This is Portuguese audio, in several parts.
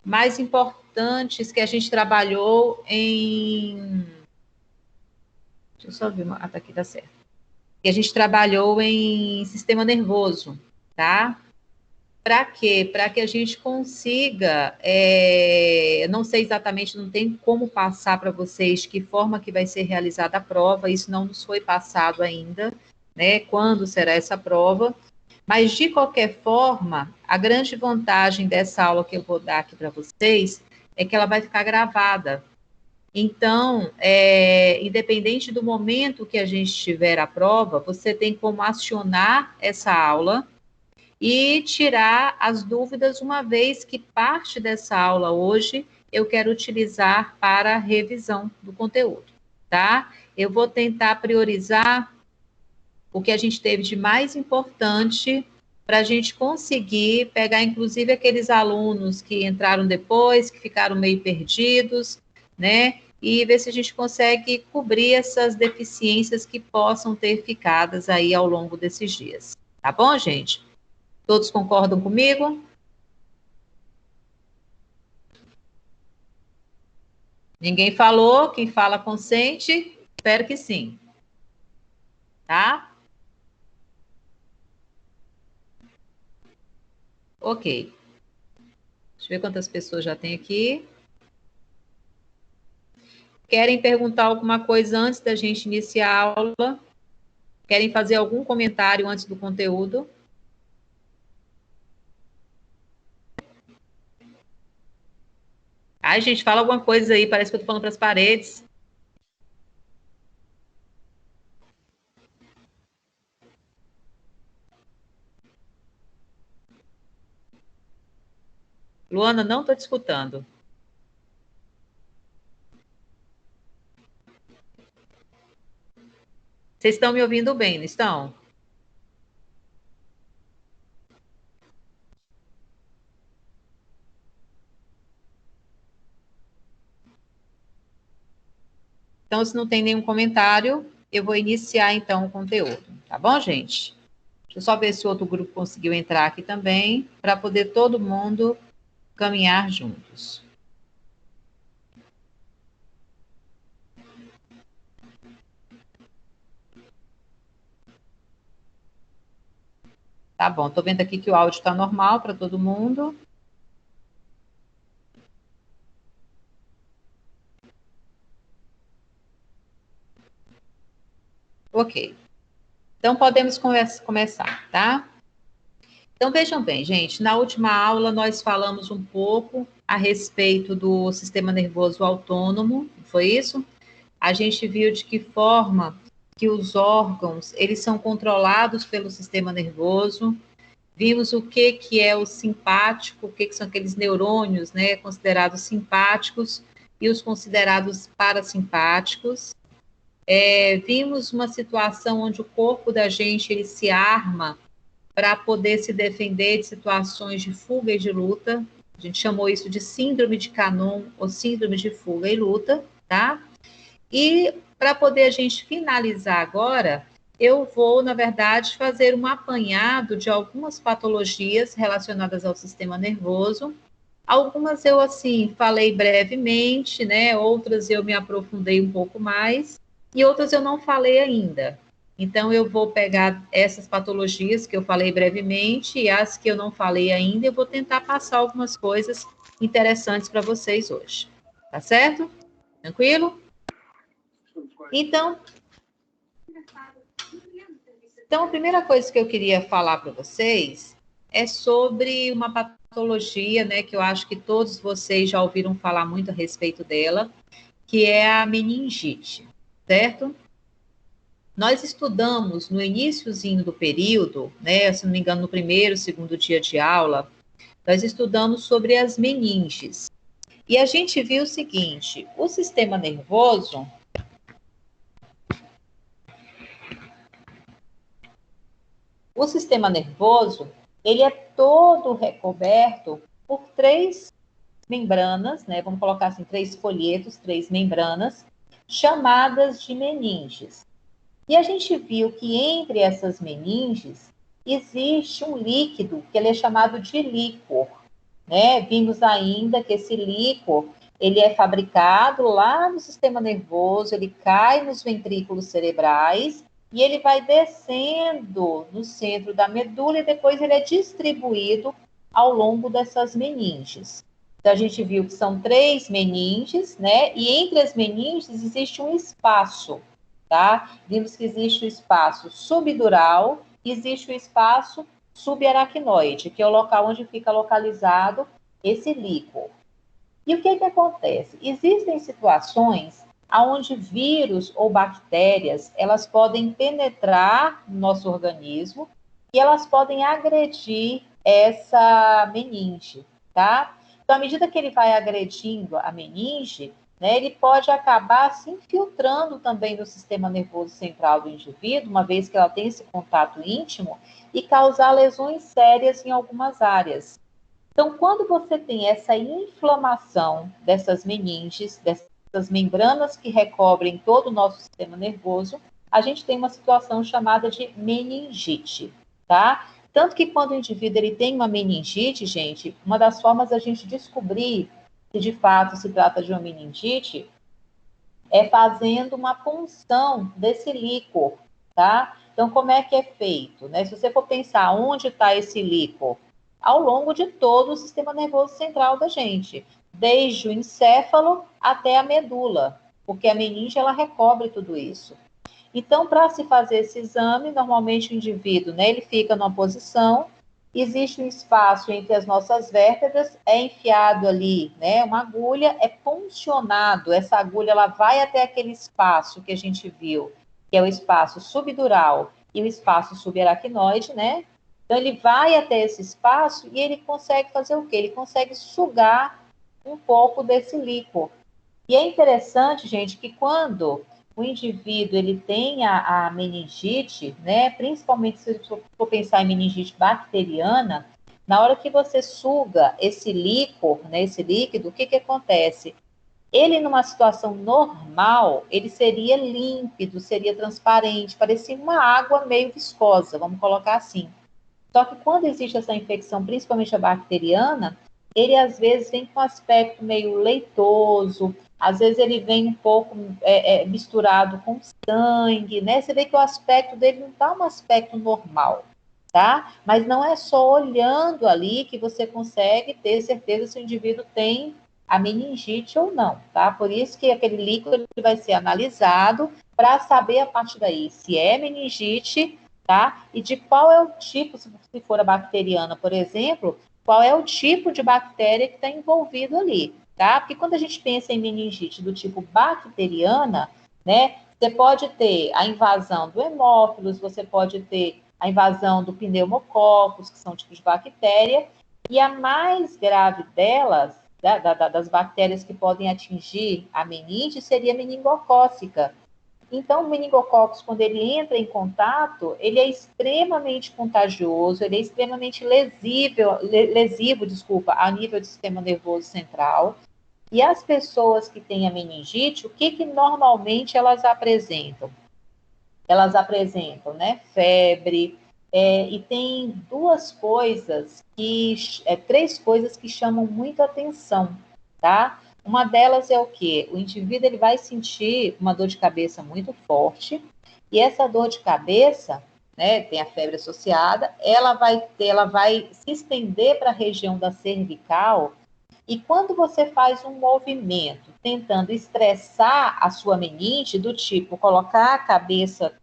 mais importantes que a gente trabalhou em... Deixa eu só ver, tá aqui, tá certo. Que a gente trabalhou em sistema nervoso, tá? Para quê? Para que a gente consiga, não sei exatamente, não tem como passar para vocês que forma que vai ser realizada a prova, isso não nos foi passado ainda, né? Quando será essa prova? Mas, de qualquer forma, a grande vantagem dessa aula que eu vou dar aqui para vocês é que ela vai ficar gravada. Então, independente do momento que a gente tiver a prova, você tem como acionar essa aula e tirar as dúvidas, uma vez que parte dessa aula hoje eu quero utilizar para a revisão do conteúdo, tá? Eu vou tentar priorizar o que a gente teve de mais importante para a gente conseguir pegar, inclusive, aqueles alunos que entraram depois, que ficaram meio perdidos, né? E ver se a gente consegue cobrir essas deficiências que possam ter ficadas aí ao longo desses dias. Tá bom, gente? Todos concordam comigo? Ninguém falou, quem fala consente? Espero que sim, tá? Ok. Deixa eu ver quantas pessoas já tem aqui. Querem perguntar alguma coisa antes da gente iniciar a aula? Querem fazer algum comentário antes do conteúdo? Ai, gente, fala alguma coisa aí, parece que eu tô falando para as paredes. Luana, não estou te escutando. Vocês estão me ouvindo bem, não estão? Então, se não tem nenhum comentário, eu vou iniciar então o conteúdo, tá bom, gente? Deixa eu só ver se o outro grupo conseguiu entrar aqui também, para poder todo mundo caminhar juntos. Tá bom, tô vendo aqui que o áudio está normal para todo mundo. Ok. Então, podemos começar, tá? Então, vejam bem, gente, na última aula nós falamos um pouco a respeito do sistema nervoso autônomo, foi isso? A gente viu de que forma que os órgãos, eles são controlados pelo sistema nervoso. Vimos o que é o simpático, o que são aqueles neurônios, né, considerados simpáticos e os considerados parasimpáticos. Vimos uma situação onde o corpo da gente ele se arma para poder se defender de situações de fuga e de luta. A gente chamou isso de síndrome de Canon ou síndrome de fuga e luta, tá? E para poder a gente finalizar agora, eu vou, na verdade, fazer um apanhado de algumas patologias relacionadas ao sistema nervoso. Algumas eu, assim, falei brevemente, né? Outras eu me aprofundei um pouco mais, e outras eu não falei ainda. Então, eu vou pegar essas patologias que eu falei brevemente e as que eu não falei ainda, eu vou tentar passar algumas coisas interessantes para vocês hoje. Tá certo? Tranquilo? Então, a primeira coisa que eu queria falar para vocês é sobre uma patologia, né, que eu acho que todos vocês já ouviram falar muito a respeito dela, que é a meningite, certo? Nós estudamos no iniciozinho do período, né, se não me engano, no primeiro, segundo dia de aula, nós estudamos sobre as meninges. E a gente viu o seguinte, o sistema nervoso, ele é todo recoberto por três membranas, né? Vamos colocar assim, três folhetos, três membranas, chamadas de meninges. E a gente viu que entre essas meninges existe um líquido que ele é chamado de líquor. né? Vimos ainda que esse líquor, ele é fabricado lá no sistema nervoso, ele cai nos ventrículos cerebrais e ele vai descendo no centro da medula e depois ele é distribuído ao longo dessas meninges. Então, a gente viu que são 3 meninges, né? E entre as meninges existe um espaço, tá? Vimos que existe o espaço subdural e existe o espaço subaracnoide, que é o local onde fica localizado esse líquor. E o que acontece? Existem situações onde vírus ou bactérias, elas podem penetrar no nosso organismo e elas podem agredir essa meninge, tá? Então, à medida que ele vai agredindo a meninge, né, ele pode acabar se infiltrando também no sistema nervoso central do indivíduo, uma vez que ela tem esse contato íntimo, e causar lesões sérias em algumas áreas. Então, quando você tem essa inflamação dessas meninges, dessas membranas que recobrem todo o nosso sistema nervoso, a gente tem uma situação chamada de meningite, tá? Tanto que quando o indivíduo ele tem uma meningite, gente, uma das formas da gente descobrir se de fato se trata de uma meningite é fazendo uma punção desse líquor, tá? Então, como é que é feito, né? Se você for pensar onde está esse líquor, ao longo de todo o sistema nervoso central da gente, desde o encéfalo até a medula, porque a meninge ela recobre tudo isso. Então, para se fazer esse exame, normalmente o indivíduo, né, ele fica numa posição, existe um espaço entre as nossas vértebras, é enfiado ali, né, uma agulha, é puncionado, essa agulha ela vai até aquele espaço que a gente viu, que é o espaço subdural e o espaço subaracnoide, né? Então, ele vai até esse espaço e ele consegue fazer o quê? Ele consegue sugar um pouco desse líquor. E é interessante, gente, que quando o indivíduo ele tem a meningite, né, principalmente se for pensar em meningite bacteriana, na hora que você suga esse líquor, né, esse líquido, o que acontece? Ele, numa situação normal, ele seria límpido, seria transparente, parecia uma água meio viscosa, vamos colocar assim. Só que quando existe essa infecção, principalmente a bacteriana, ele às vezes vem com um aspecto meio leitoso, às vezes ele vem um pouco misturado com sangue, né? Você vê que o aspecto dele não está um aspecto normal, tá? Mas não é só olhando ali que você consegue ter certeza se o indivíduo tem a meningite ou não, tá? Por isso que aquele líquido ele vai ser analisado para saber a partir daí se é meningite, tá? E de qual é o tipo, se for a bacteriana, por exemplo, qual é o tipo de bactéria que está envolvido ali, tá? Porque quando a gente pensa em meningite do tipo bacteriana, né, você pode ter a invasão do hemófilos, você pode ter a invasão do pneumococcus, que são tipos de bactéria, e a mais grave delas, das bactérias que podem atingir a meningite, seria a meningocócica. Então, o meningococcus, quando ele entra em contato, ele é extremamente contagioso, ele é extremamente lesivo, a nível do sistema nervoso central. E as pessoas que têm a meningite, o que normalmente elas apresentam? Elas apresentam, né, febre, e tem três coisas que chamam muito atenção, tá? Uma delas é o quê? O indivíduo ele vai sentir uma dor de cabeça muito forte, e essa dor de cabeça, né, tem a febre associada, ela vai se estender para a região da cervical, e quando você faz um movimento tentando estressar a sua meningite, do tipo colocar a cabeça,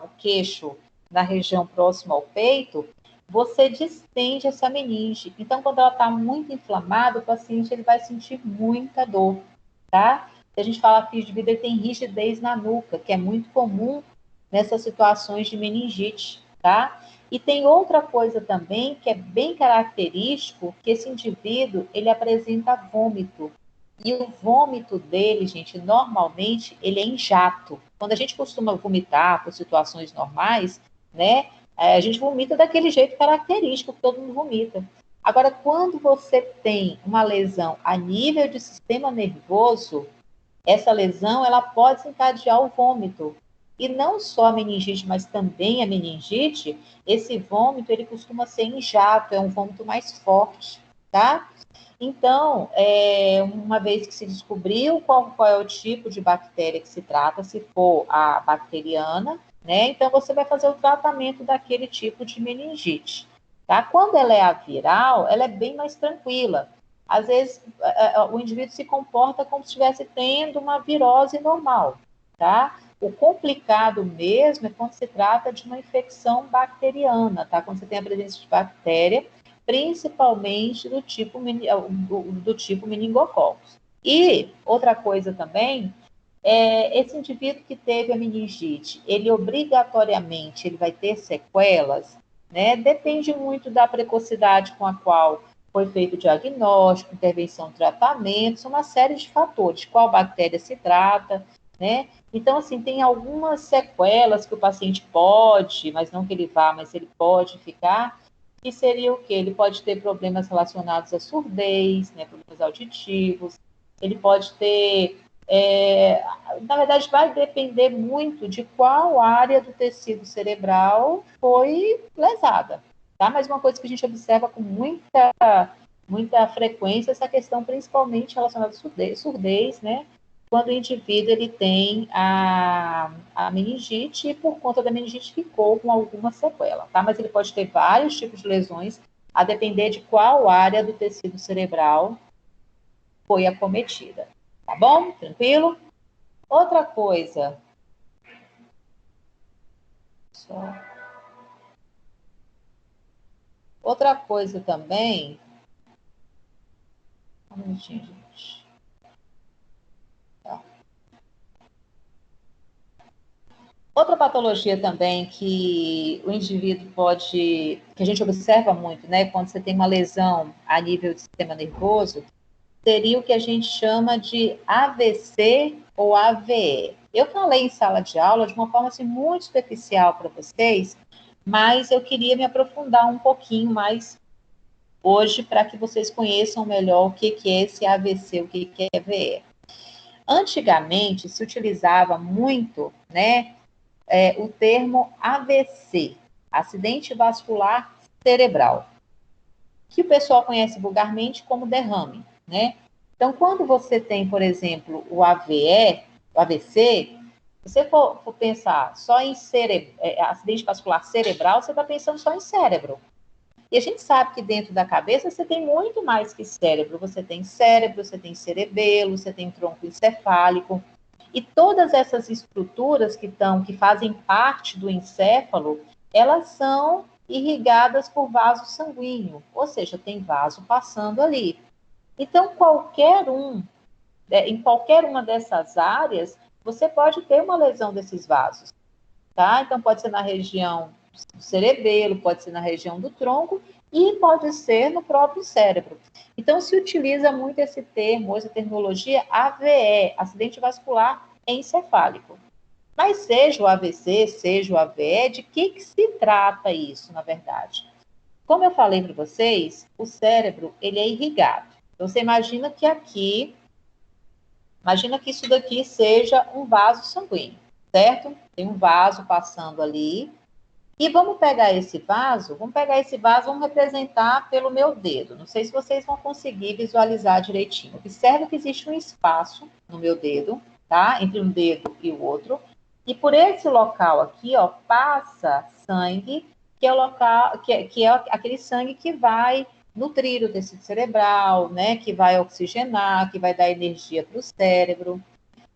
o queixo na região próxima ao peito, você distende essa meninge. Então, quando ela está muito inflamada, o paciente ele vai sentir muita dor, tá? A gente fala que o indivíduo ele tem rigidez na nuca, que é muito comum nessas situações de meningite, tá? E tem outra coisa também que é bem característico, que esse indivíduo, ele apresenta vômito. E o vômito dele, gente, normalmente, ele é em jato. Quando a gente costuma vomitar por situações normais, né, a gente vomita daquele jeito característico que todo mundo vomita. Agora, quando você tem uma lesão a nível de sistema nervoso, essa lesão, ela pode desencadear o vômito. E não só a meningite, mas também a meningite, esse vômito, ele costuma ser em jato, é um vômito mais forte, tá? Então, uma vez que se descobriu qual é o tipo de bactéria que se trata, se for a bacteriana, né? Então, você vai fazer o tratamento daquele tipo de meningite, tá? Quando ela é a viral, ela é bem mais tranquila. Às vezes, o indivíduo se comporta como se estivesse tendo uma virose normal, tá? O complicado mesmo é quando se trata de uma infecção bacteriana, tá? Quando você tem a presença de bactéria, principalmente do tipo meningococcus. E outra coisa também, esse indivíduo que teve a meningite, ele obrigatoriamente ele vai ter sequelas, né? Depende muito da precocidade com a qual foi feito o diagnóstico, intervenção, tratamento, são uma série de fatores, qual bactéria se trata, né? Então, assim, tem algumas sequelas que o paciente pode, mas não que ele vá, mas ele pode ficar, que seria o quê? Ele pode ter problemas relacionados à surdez, né, problemas auditivos, ele pode ter, na verdade, vai depender muito de qual área do tecido cerebral foi lesada, tá? Mas uma coisa que a gente observa com muita frequência, essa questão principalmente relacionada à surdez, né? Quando o indivíduo ele tem a meningite e por conta da meningite ficou com alguma sequela, tá? Mas ele pode ter vários tipos de lesões, a depender de qual área do tecido cerebral foi acometida, tá bom? Tranquilo? Outra coisa, outra coisa também, um minutinho, gente. Tá. Outra patologia também que o indivíduo pode, que a gente observa muito, né, quando você tem uma lesão a nível do sistema nervoso, seria o que a gente chama de AVC ou AVE. Eu falei em sala de aula de uma forma assim, muito superficial para vocês, mas eu queria me aprofundar um pouquinho mais hoje para que vocês conheçam melhor o que é esse AVC, o que é AVE. Antigamente se utilizava muito, né, o termo AVC, acidente vascular cerebral, que o pessoal conhece vulgarmente como derrame, né? Então, quando você tem, por exemplo, o AVE, o AVC, se você for pensar só em acidente vascular cerebral, você está pensando só em cérebro. E a gente sabe que dentro da cabeça você tem muito mais que cérebro. Você tem cérebro, você tem cerebelo, você tem tronco encefálico. E todas essas estruturas que fazem parte do encéfalo, elas são irrigadas por vaso sanguíneo, ou seja, tem vaso passando ali. Então, em qualquer uma dessas áreas, você pode ter uma lesão desses vasos, tá? Então, pode ser na região do cerebelo, pode ser na região do tronco e pode ser no próprio cérebro. Então, se utiliza muito esse termo, essa terminologia AVE, acidente vascular encefálico. Mas seja o AVC, seja o AVE, de que se trata isso, na verdade? Como eu falei para vocês, o cérebro, ele é irrigado. Então, você imagina que isso daqui seja um vaso sanguíneo, certo? Tem um vaso passando ali. E vamos pegar esse vaso, vamos representar pelo meu dedo. Não sei se vocês vão conseguir visualizar direitinho. Observe que existe um espaço no meu dedo, tá? Entre um dedo e o outro. E por esse local aqui, ó, passa sangue, que é o local, que é aquele sangue que vai nutrir o tecido cerebral, né? Que vai oxigenar, que vai dar energia para o cérebro.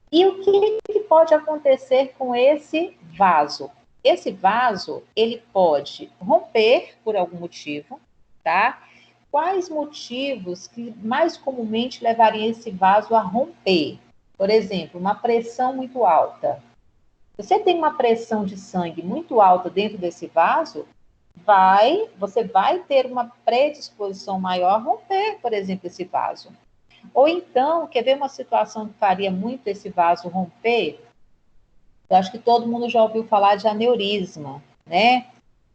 E o que pode acontecer com esse vaso? Esse vaso, ele pode romper por algum motivo, tá? Quais motivos que mais comumente levariam esse vaso a romper? Por exemplo, uma pressão muito alta. Você tem uma pressão de sangue muito alta dentro desse vaso, você vai ter uma predisposição maior a romper, por exemplo, esse vaso. Ou então, quer ver uma situação que faria muito esse vaso romper? Eu acho que todo mundo já ouviu falar de aneurisma, né?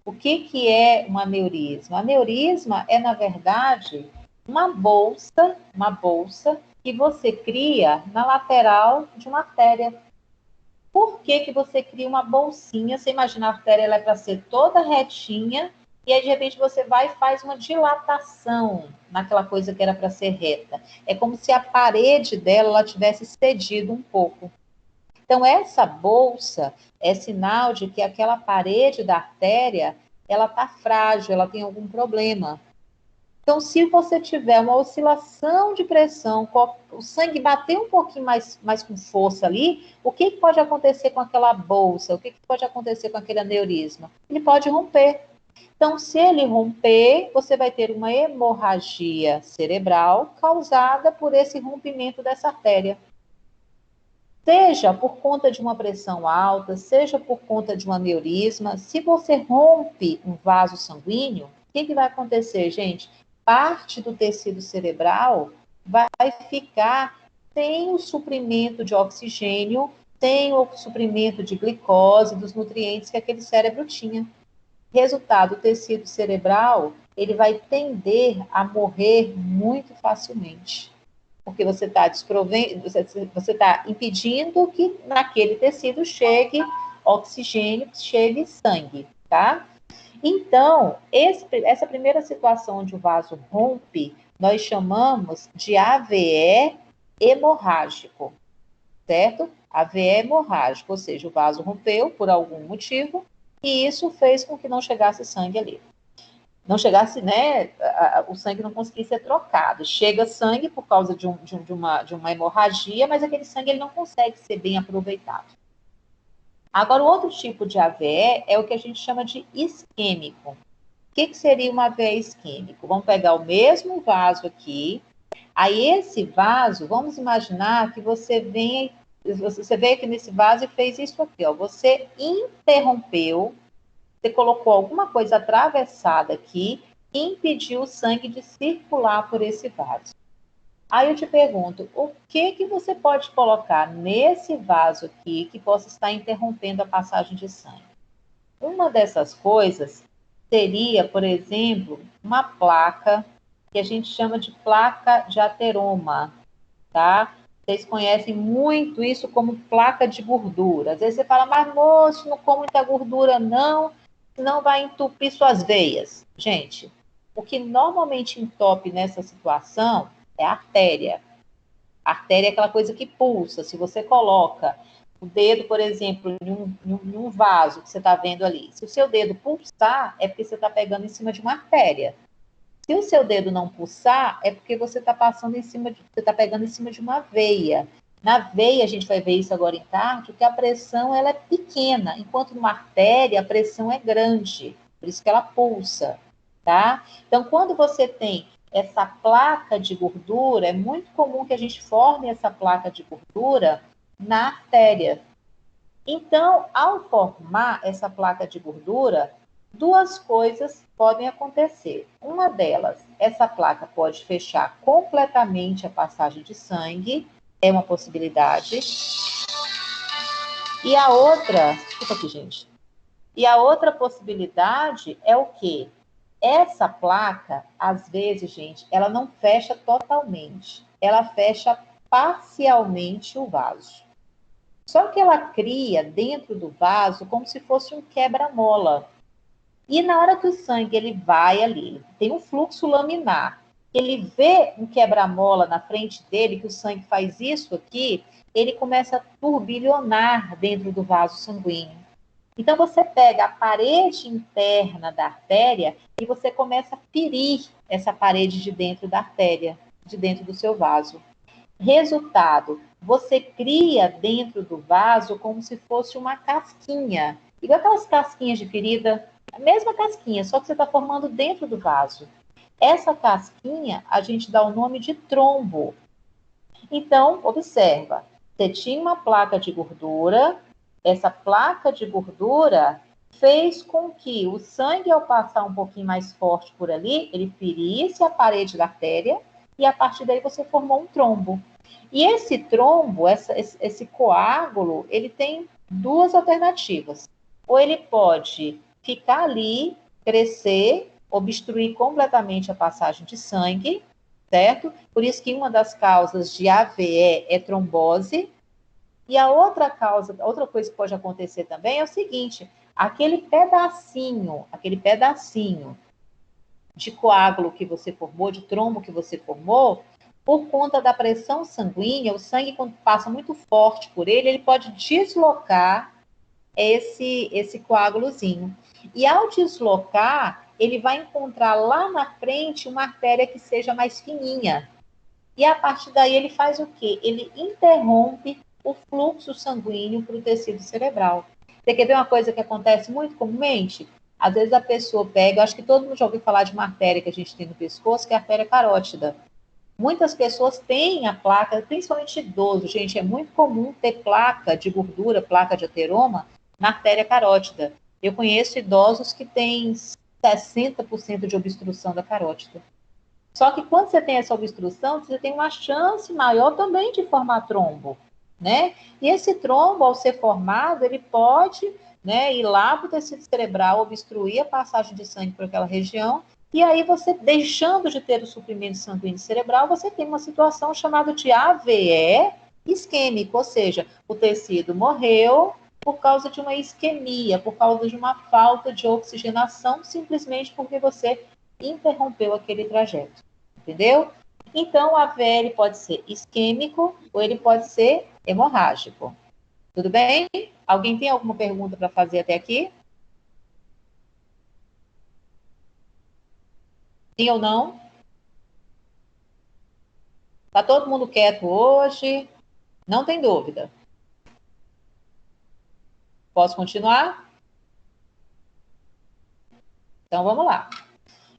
O que é um aneurisma? Aneurisma é, na verdade, uma bolsa que você cria na lateral de uma artéria. Por que você cria uma bolsinha? Você imagina a artéria, ela é para ser toda retinha e aí de repente você vai e faz uma dilatação naquela coisa que era para ser reta. É como se a parede dela ela tivesse cedido um pouco. Então, essa bolsa é sinal de que aquela parede da artéria, ela está frágil, ela tem algum problema. Então, se você tiver uma oscilação de pressão, o sangue bater um pouquinho mais com força ali, o que pode acontecer com aquela bolsa? O que pode acontecer com aquele aneurisma? Ele pode romper. Então, se ele romper, você vai ter uma hemorragia cerebral causada por esse rompimento dessa artéria. Seja por conta de uma pressão alta, seja por conta de um aneurisma, se você rompe um vaso sanguíneo, o que vai acontecer, gente? Parte do tecido cerebral vai ficar sem o suprimento de oxigênio, sem o suprimento de glicose, dos nutrientes que aquele cérebro tinha. Resultado, o tecido cerebral, ele vai tender a morrer muito facilmente. Porque você está você está impedindo que naquele tecido chegue oxigênio, chegue sangue, tá? Então, essa primeira situação onde o vaso rompe, nós chamamos de AVE hemorrágico, certo? AVE hemorrágico, ou seja, o vaso rompeu por algum motivo e isso fez com que não chegasse sangue ali. Não chegasse, né, o sangue não conseguisse ser trocado. Chega sangue por causa de uma hemorragia, mas aquele sangue ele não consegue ser bem aproveitado. Agora, o outro tipo de AVE é o que a gente chama de isquêmico. O que seria uma AVE isquêmico? Vamos pegar o mesmo vaso aqui, aí esse vaso, vamos imaginar que você veio aqui nesse vaso e fez isso aqui, ó. Você interrompeu, você colocou alguma coisa atravessada aqui e impediu o sangue de circular por esse vaso. Aí eu te pergunto, o que você pode colocar nesse vaso aqui que possa estar interrompendo a passagem de sangue? Uma dessas coisas seria, por exemplo, uma placa que a gente chama de placa de ateroma, tá? Vocês conhecem muito isso como placa de gordura. Às vezes você fala, mas moço, não como muita gordura não, senão vai entupir suas veias. Gente, o que normalmente entope nessa situação é a artéria. A artéria é aquela coisa que pulsa. Se você coloca o dedo, por exemplo, em um vaso que você está vendo ali, se o seu dedo pulsar, é porque você está pegando em cima de uma artéria. Se o seu dedo não pulsar, é porque você está passando em cima você está pegando em cima de uma veia. Na veia, a gente vai ver isso agora em tarde, que a pressão ela é pequena, enquanto numa artéria a pressão é grande, por isso que ela pulsa, tá? Então, quando você tem essa placa de gordura, é muito comum que a gente forme essa placa de gordura na artéria. Então, ao formar essa placa de gordura, duas coisas podem acontecer. Uma delas, essa placa pode fechar completamente a passagem de sangue, é uma possibilidade. E a outra, desculpa aqui, gente. E a outra possibilidade é o quê? Essa placa, às vezes, gente, ela não fecha totalmente, ela fecha parcialmente o vaso. Só que ela cria dentro do vaso como se fosse um quebra-mola. E na hora que o sangue ele vai ali, tem um fluxo laminar, ele vê um quebra-mola na frente dele, que o sangue faz isso aqui, ele começa a turbilhonar dentro do vaso sanguíneo. Então você pega a parede interna da artéria e você começa a ferir essa parede de dentro da artéria, de dentro do seu vaso. Resultado, você cria dentro do vaso como se fosse uma casquinha, igual aquelas casquinhas de ferida, a mesma casquinha, só que você está formando dentro do vaso. Essa casquinha a gente dá o nome de trombo. Então, observa, você tinha uma placa de gordura, essa placa de gordura fez com que o sangue, ao passar um pouquinho mais forte por ali, ele ferisse a parede da artéria e a partir daí você formou um trombo. E esse trombo, esse coágulo, ele tem duas alternativas. Ou ele pode ficar ali, crescer, obstruir completamente a passagem de sangue, certo? Por isso que uma das causas de AVE é trombose. E a outra causa, outra coisa que pode acontecer também é o seguinte: aquele pedacinho de coágulo que você formou, de trombo que você formou, por conta da pressão sanguínea, o sangue, quando passa muito forte por ele, ele pode deslocar esse coágulozinho. E ao deslocar, ele vai encontrar lá na frente uma artéria que seja mais fininha. E a partir daí ele faz o quê? Ele interrompe o fluxo sanguíneo para o tecido cerebral. Você quer ver uma coisa que acontece muito comumente? Às vezes a pessoa pega, eu acho que todo mundo já ouviu falar de uma artéria que a gente tem no pescoço, que é a artéria carótida. Muitas pessoas têm a placa, principalmente idoso, gente, é muito comum ter placa de gordura, placa de ateroma, na artéria carótida. Eu conheço idosos que têm 60% de obstrução da carótida. Só que quando você tem essa obstrução, você tem uma chance maior também de formar trombo, né? E esse trombo, ao ser formado, ele pode, né, ir lá para o tecido cerebral, obstruir a passagem de sangue por aquela região, e aí você, deixando de ter o suprimento sanguíneo cerebral, você tem uma situação chamada de AVE isquêmico, ou seja, o tecido morreu por causa de uma isquemia, por causa de uma falta de oxigenação, simplesmente porque você interrompeu aquele trajeto, entendeu? Então, o AVE ele pode ser isquêmico ou ele pode ser hemorrágico. Tudo bem? Alguém tem alguma pergunta para fazer até aqui? Sim ou não? Tá todo mundo quieto hoje? Não tem dúvida. Posso continuar? Então, vamos lá.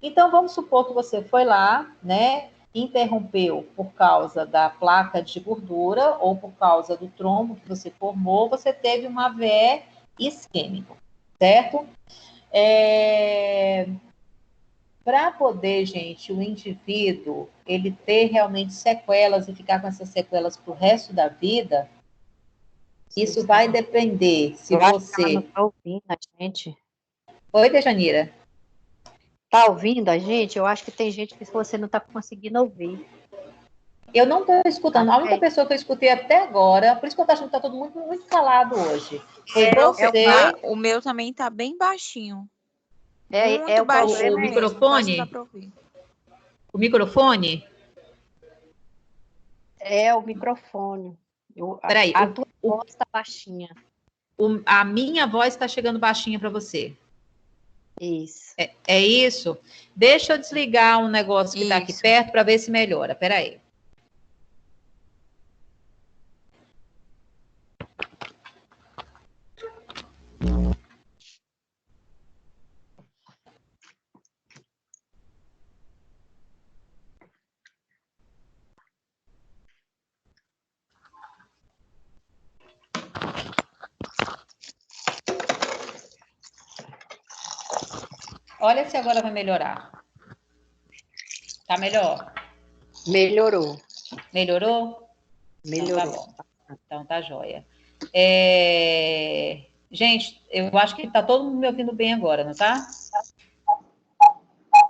Então, vamos supor que você foi lá, né, interrompeu por causa da placa de gordura ou por causa do trombo que você formou, você teve uma AVE isquêmico, certo? Para poder, gente, o indivíduo, ele ter realmente sequelas e ficar com essas sequelas para o resto da vida, isso vai depender se Eu acho que ela não você... está ouvindo a gente. Oi, Dejanira. Está ouvindo a gente? Eu acho que tem gente que você não está conseguindo ouvir. Eu não estou escutando. A única Até pessoa que eu escutei até agora, por isso que eu estou achando que está todo mundo muito calado hoje, foi é você. O meu também tá bem baixinho. é Muito o baixinho problema O é mesmo. Quase não dá microfone? pra ouvir. O microfone? o microfone. Peraí, A tua voz está baixinha. a minha voz está chegando baixinha para você. Isso. É isso? Deixa eu desligar um negócio que está aqui Isso. perto para ver se melhora. Peraí. Olha se agora vai melhorar. Tá melhor? Melhorou. Melhorou? Melhorou. Então tá bom. Então tá joia. Gente, eu acho que tá todo mundo me ouvindo bem agora, não tá?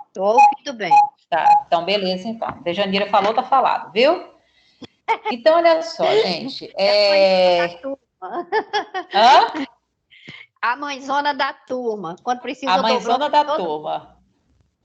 Estou ouvindo bem. Tá, então beleza, então. Dejanira falou, tá falado, viu? Então, olha só, gente. Hã? A mãezona da turma. Quando A precisa, eu dou mãezona bronca da em todo mundo. turma.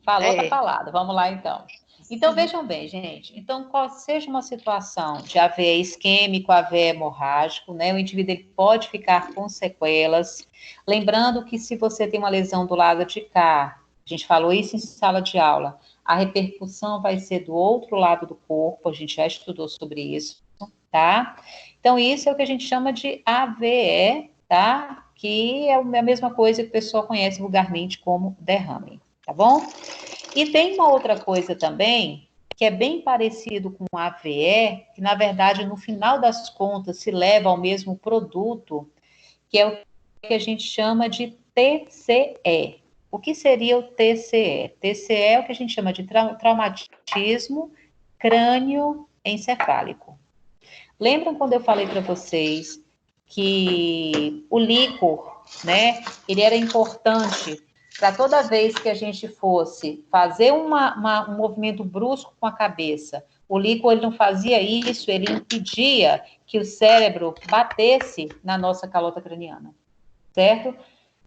Falou, tá É. falado. Vamos lá, então. Então, vejam bem, gente. Então, qual seja uma situação de AVE isquêmico, AVE hemorrágico, né? O indivíduo ele pode ficar com sequelas. Lembrando que se você tem uma lesão do lado de cá, a gente falou isso em sala de aula, a repercussão vai ser do outro lado do corpo, a gente já estudou sobre isso, tá? Então, isso é o que a gente chama de AVE, tá? Que é a mesma coisa que o pessoal conhece vulgarmente como derrame, tá bom? E tem uma outra coisa também, que é bem parecido com a AVE, que na verdade, no final das contas, se leva ao mesmo produto, que é o que a gente chama de TCE. O que seria o TCE? TCE é o que a gente chama de traumatismo crânioencefálico. Lembram quando eu falei para vocês que o líquor, né, ele era importante para toda vez que a gente fosse fazer um movimento brusco com a cabeça, o líquor ele não fazia isso, ele impedia que o cérebro batesse na nossa calota craniana, certo?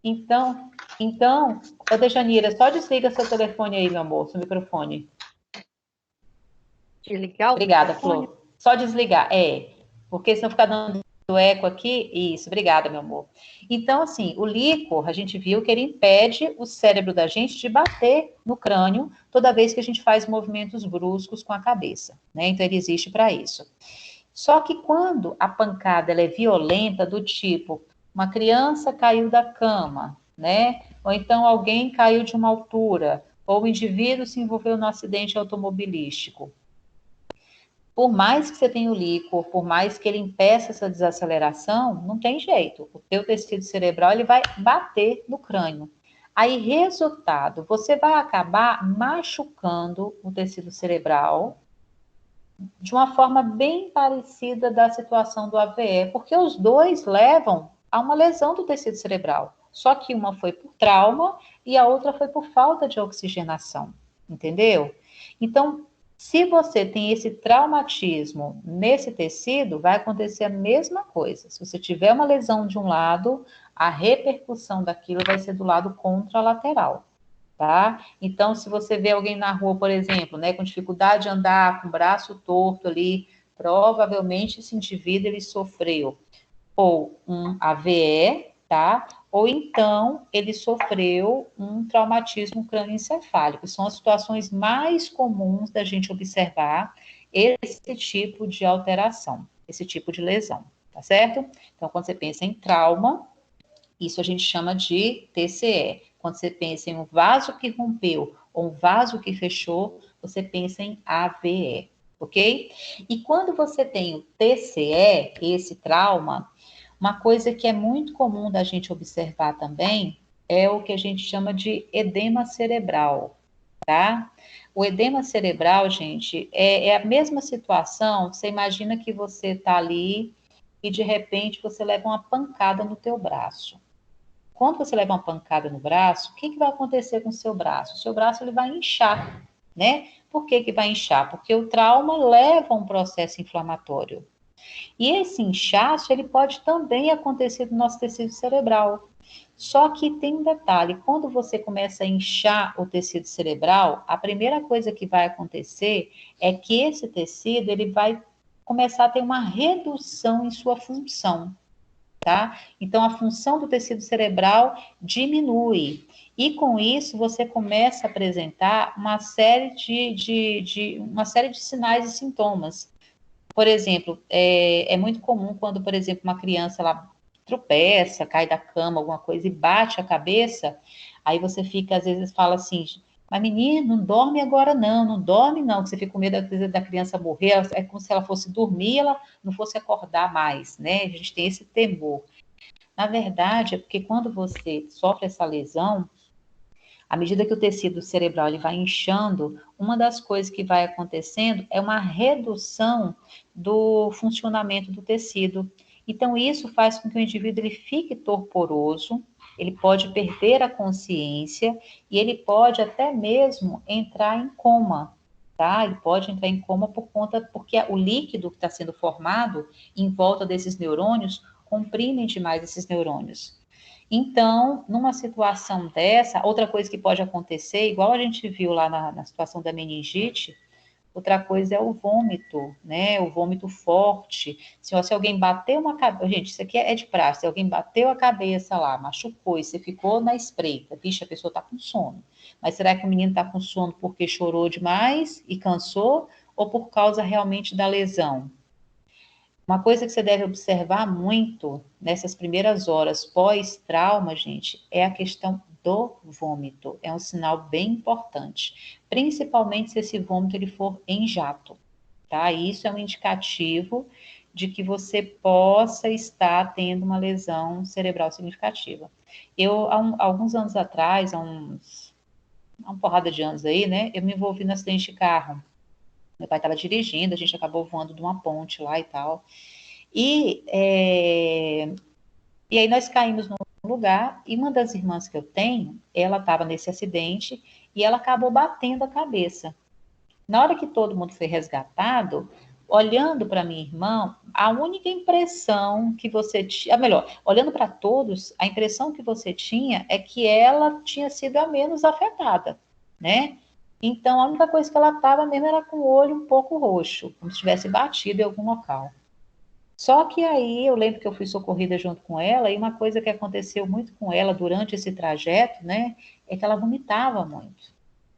Então, ô Dejanira, só desliga seu telefone aí, meu amor, seu microfone. Desligar o Obrigada, microfone? Flor. Só desligar, porque senão fica dando eco aqui. Isso, obrigada, meu amor. Então, assim, o líquor, a gente viu que ele impede o cérebro da gente de bater no crânio toda vez que a gente faz movimentos bruscos com a cabeça, né? Então, ele existe para isso. Só que quando a pancada ela é violenta, do tipo, uma criança caiu da cama, né? Ou então alguém caiu de uma altura, ou o indivíduo se envolveu num acidente automobilístico. Por mais que você tenha o líquor, por mais que ele impeça essa desaceleração, não tem jeito. O teu tecido cerebral ele vai bater no crânio. Aí, resultado, você vai acabar machucando o tecido cerebral de uma forma bem parecida da situação do AVE, porque os dois levam a uma lesão do tecido cerebral. Só que uma foi por trauma e a outra foi por falta de oxigenação, entendeu? Então, se você tem esse traumatismo nesse tecido, vai acontecer a mesma coisa. Se você tiver uma lesão de um lado, a repercussão daquilo vai ser do lado contralateral. Tá? Então, se você vê alguém na rua, por exemplo, né, com dificuldade de andar, com o braço torto ali, provavelmente esse indivíduo ele sofreu ou um AVE, tá? Ou então ele sofreu um traumatismo crânioencefálico. São as situações mais comuns da gente observar esse tipo de alteração, esse tipo de lesão, tá certo? Então, quando você pensa em trauma, isso a gente chama de TCE. Quando você pensa em um vaso que rompeu ou um vaso que fechou, você pensa em AVE, ok? E quando você tem o TCE, esse trauma, uma coisa que é muito comum da gente observar também é o que a gente chama de edema cerebral, tá? O edema cerebral, gente, é a mesma situação. Você imagina que você está ali e de repente você leva uma pancada no teu braço. Quando você leva uma pancada no braço, o que, que vai acontecer com o seu braço? O seu braço ele vai inchar, né? Por que, que vai inchar? Porque o trauma leva a um processo inflamatório. E esse inchaço, ele pode também acontecer no nosso tecido cerebral. Só que tem um detalhe, quando você começa a inchar o tecido cerebral, a primeira coisa que vai acontecer é que esse tecido, ele vai começar a ter uma redução em sua função. Tá? Então, a função do tecido cerebral diminui. E com isso, você começa a apresentar uma série uma série de sinais e sintomas. Por exemplo, é muito comum quando, por exemplo, uma criança ela tropeça, cai da cama, alguma coisa, e bate a cabeça, aí você fica, às vezes, fala assim, mas menino, não dorme agora não, não dorme não, que você fica com medo da criança morrer, é como se ela fosse dormir, ela não fosse acordar mais, né? A gente tem esse temor. Na verdade, é porque quando você sofre essa lesão, à medida que o tecido cerebral ele vai inchando, uma das coisas que vai acontecendo é uma redução do funcionamento do tecido. Então, isso faz com que o indivíduo ele fique torporoso, ele pode perder a consciência e ele pode até mesmo entrar em coma, tá? Ele pode entrar em coma porque o líquido que está sendo formado em volta desses neurônios comprime demais esses neurônios. Então, numa situação dessa, outra coisa que pode acontecer, igual a gente viu lá na situação da meningite, outra coisa é o vômito, né? O vômito forte. Se alguém bateu uma cabeça, gente, isso aqui é de praxe, se alguém bateu a cabeça lá, machucou e você ficou na espreita, vixe, a pessoa tá com sono. Mas será que o menino tá com sono porque chorou demais e cansou, ou por causa realmente da lesão? Uma coisa que você deve observar muito nessas primeiras horas pós-trauma, gente, é a questão do vômito. É um sinal bem importante, principalmente se esse vômito ele for em jato, tá? Isso é um indicativo de que você possa estar tendo uma lesão cerebral significativa. Eu, alguns anos atrás, uma porrada de anos aí, né, eu me envolvi no acidente de carro. Meu pai estava dirigindo, a gente acabou voando de uma ponte lá e tal. E, e aí nós caímos num lugar, e uma das irmãs que eu tenho, ela estava nesse acidente, e ela acabou batendo a cabeça. Na hora que todo mundo foi resgatado, olhando para minha irmã, a única impressão que você tinha, melhor, olhando para todos, a impressão que você tinha é que ela tinha sido a menos afetada, né? Então, a única coisa que ela estava mesmo era com o olho um pouco roxo, como se tivesse batido em algum local. Só que aí eu lembro que eu fui socorrida junto com ela, e uma coisa que aconteceu muito com ela durante esse trajeto, né, é que ela vomitava muito,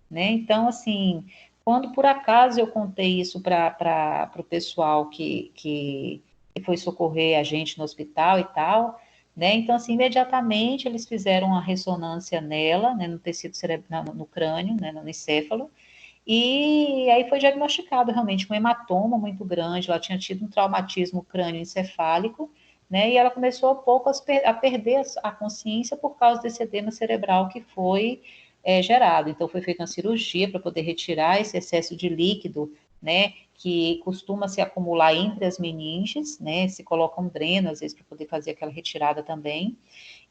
né? Então, assim, quando por acaso eu contei isso para o pessoal que foi socorrer a gente no hospital e tal, né? Então, assim, imediatamente eles fizeram uma ressonância nela, né, no tecido cerebral, no crânio, né, no encéfalo, e aí foi diagnosticado realmente um hematoma muito grande, ela tinha tido um traumatismo crânioencefálico, né? E ela começou a pouco a perder a consciência por causa desse edema cerebral que foi gerado. Então foi feita uma cirurgia para poder retirar esse excesso de líquido, né? Que costuma se acumular entre as meninges, né? Se coloca um dreno às vezes para poder fazer aquela retirada também.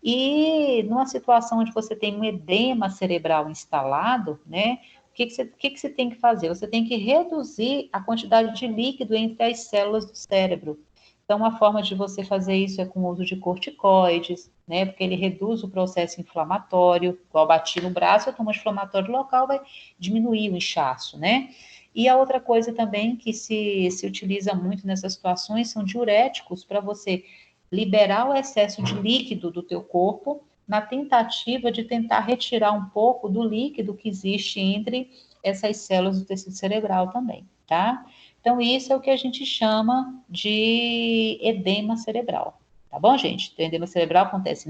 E numa situação onde você tem um edema cerebral instalado, né? O que você tem que fazer? Você tem que reduzir a quantidade de líquido entre as células do cérebro. Então, uma forma de você fazer isso é com o uso de corticoides, né? Porque ele reduz o processo inflamatório. Igual bati no braço, eu tomo anti-inflamatório local, vai diminuir o inchaço, né? E a outra coisa também que se utiliza muito nessas situações são diuréticos para você liberar o excesso de líquido do teu corpo na tentativa de tentar retirar um pouco do líquido que existe entre essas células do tecido cerebral também, tá? Então, isso é o que a gente chama de edema cerebral, tá bom, gente? Então, o edema cerebral acontece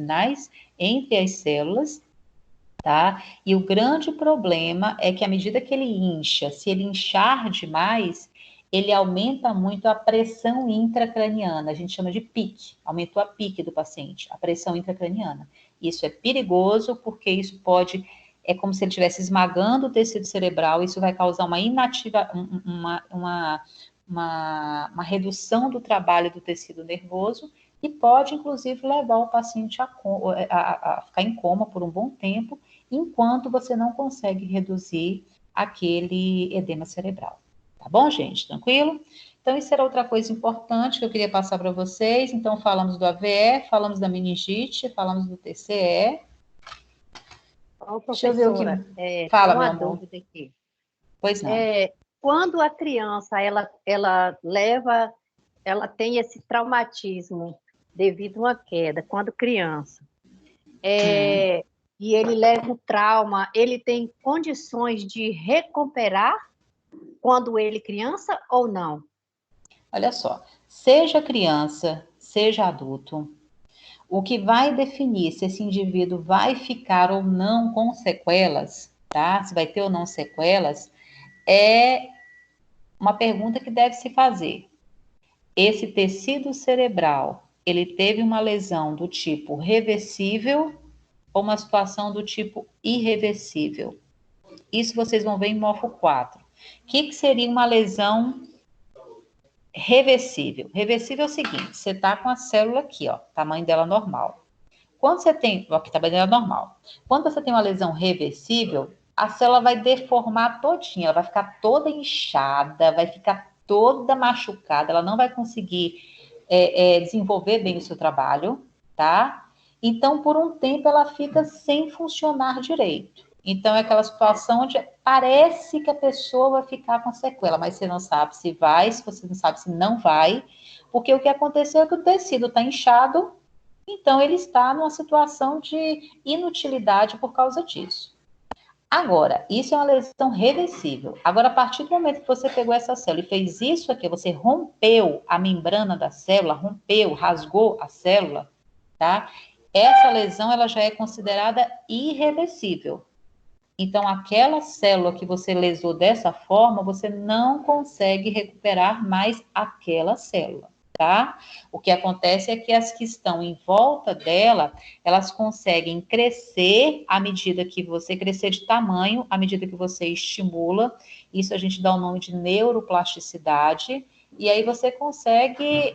entre as células, tá? E o grande problema é que à medida que ele incha, se ele inchar demais, ele aumenta muito a pressão intracraniana, a gente chama de pique, aumentou a pique do paciente, a pressão intracraniana. Isso é perigoso porque isso é como se ele estivesse esmagando o tecido cerebral, isso vai causar uma redução do trabalho do tecido nervoso e pode, inclusive, levar o paciente a ficar em coma por um bom tempo, enquanto você não consegue reduzir aquele edema cerebral. Tá bom, gente? Tranquilo? Então, isso era outra coisa importante que eu queria passar para vocês. Então, falamos do AVE, falamos da meningite, falamos do TCE. Ô, Deixa eu ver o que... professora, tem Fala, meu uma amor. dúvida aqui. Pois não. Quando a criança ela tem esse traumatismo devido a uma queda, quando criança, e ele leva o trauma, ele tem condições de recuperar quando ele criança ou não? Olha só, seja criança, seja adulto, o que vai definir se esse indivíduo vai ficar ou não com sequelas, tá? Se vai ter ou não sequelas, é uma pergunta que deve se fazer. Esse tecido cerebral, ele teve uma lesão do tipo reversível ou uma situação do tipo irreversível? Isso vocês vão ver em MOFO 4. O que seria uma lesão reversível? Reversível é o seguinte, você está com a célula aqui, ó, tamanho dela normal. Quando você tem, aqui tamanho dela normal. Quando você tem uma lesão reversível, a célula vai deformar todinha, ela vai ficar toda inchada, vai ficar toda machucada, ela não vai conseguir desenvolver bem o seu trabalho, tá? Então, por um tempo, ela fica sem funcionar direito. Então, é aquela situação onde parece que a pessoa vai ficar com sequela, mas você não sabe se vai, se você não sabe se não vai, porque o que aconteceu é que o tecido está inchado, então ele está numa situação de inutilidade por causa disso. Agora, isso é uma lesão reversível. Agora, a partir do momento que você pegou essa célula e fez isso aqui, você rompeu a membrana da célula, rasgou a célula, tá? Essa lesão, ela já é considerada irreversível. Então, aquela célula que você lesou dessa forma, você não consegue recuperar mais aquela célula, tá? O que acontece é que as que estão em volta dela, elas conseguem crescer à medida que você crescer de tamanho, à medida que você estimula. Isso a gente dá o nome de neuroplasticidade. E aí você consegue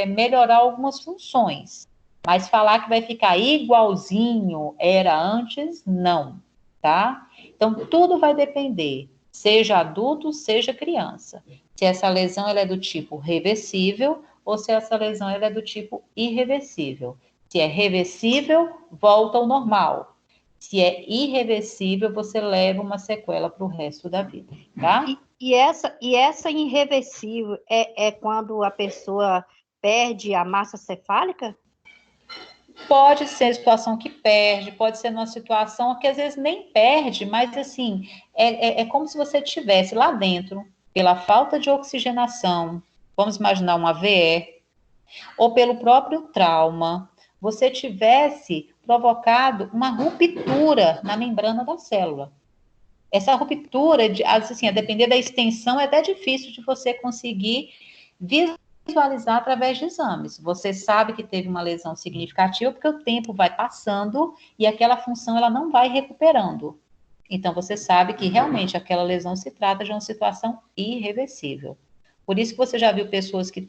melhorar algumas funções. Mas falar que vai ficar igualzinho era antes, não. Tá? Então, tudo vai depender, seja adulto, seja criança. se essa lesão ela é do tipo reversível ou se essa lesão ela é do tipo irreversível. Se é reversível, volta ao normal. Se é irreversível, você leva uma sequela para o resto da vida, tá? E essa irreversível é quando a pessoa perde a massa cefálica? Pode ser situação que perde, pode ser numa situação que às vezes nem perde, mas assim, é como se você estivesse lá dentro, pela falta de oxigenação, vamos imaginar um AVE, ou pelo próprio trauma, você tivesse provocado uma ruptura na membrana da célula. Essa ruptura, assim, a depender da extensão, é até difícil de você conseguir visualizar através de exames. Você sabe que teve uma lesão significativa porque o tempo vai passando e aquela função ela não vai recuperando. Então, você sabe que realmente aquela lesão se trata de uma situação irreversível. Por isso que você já viu pessoas que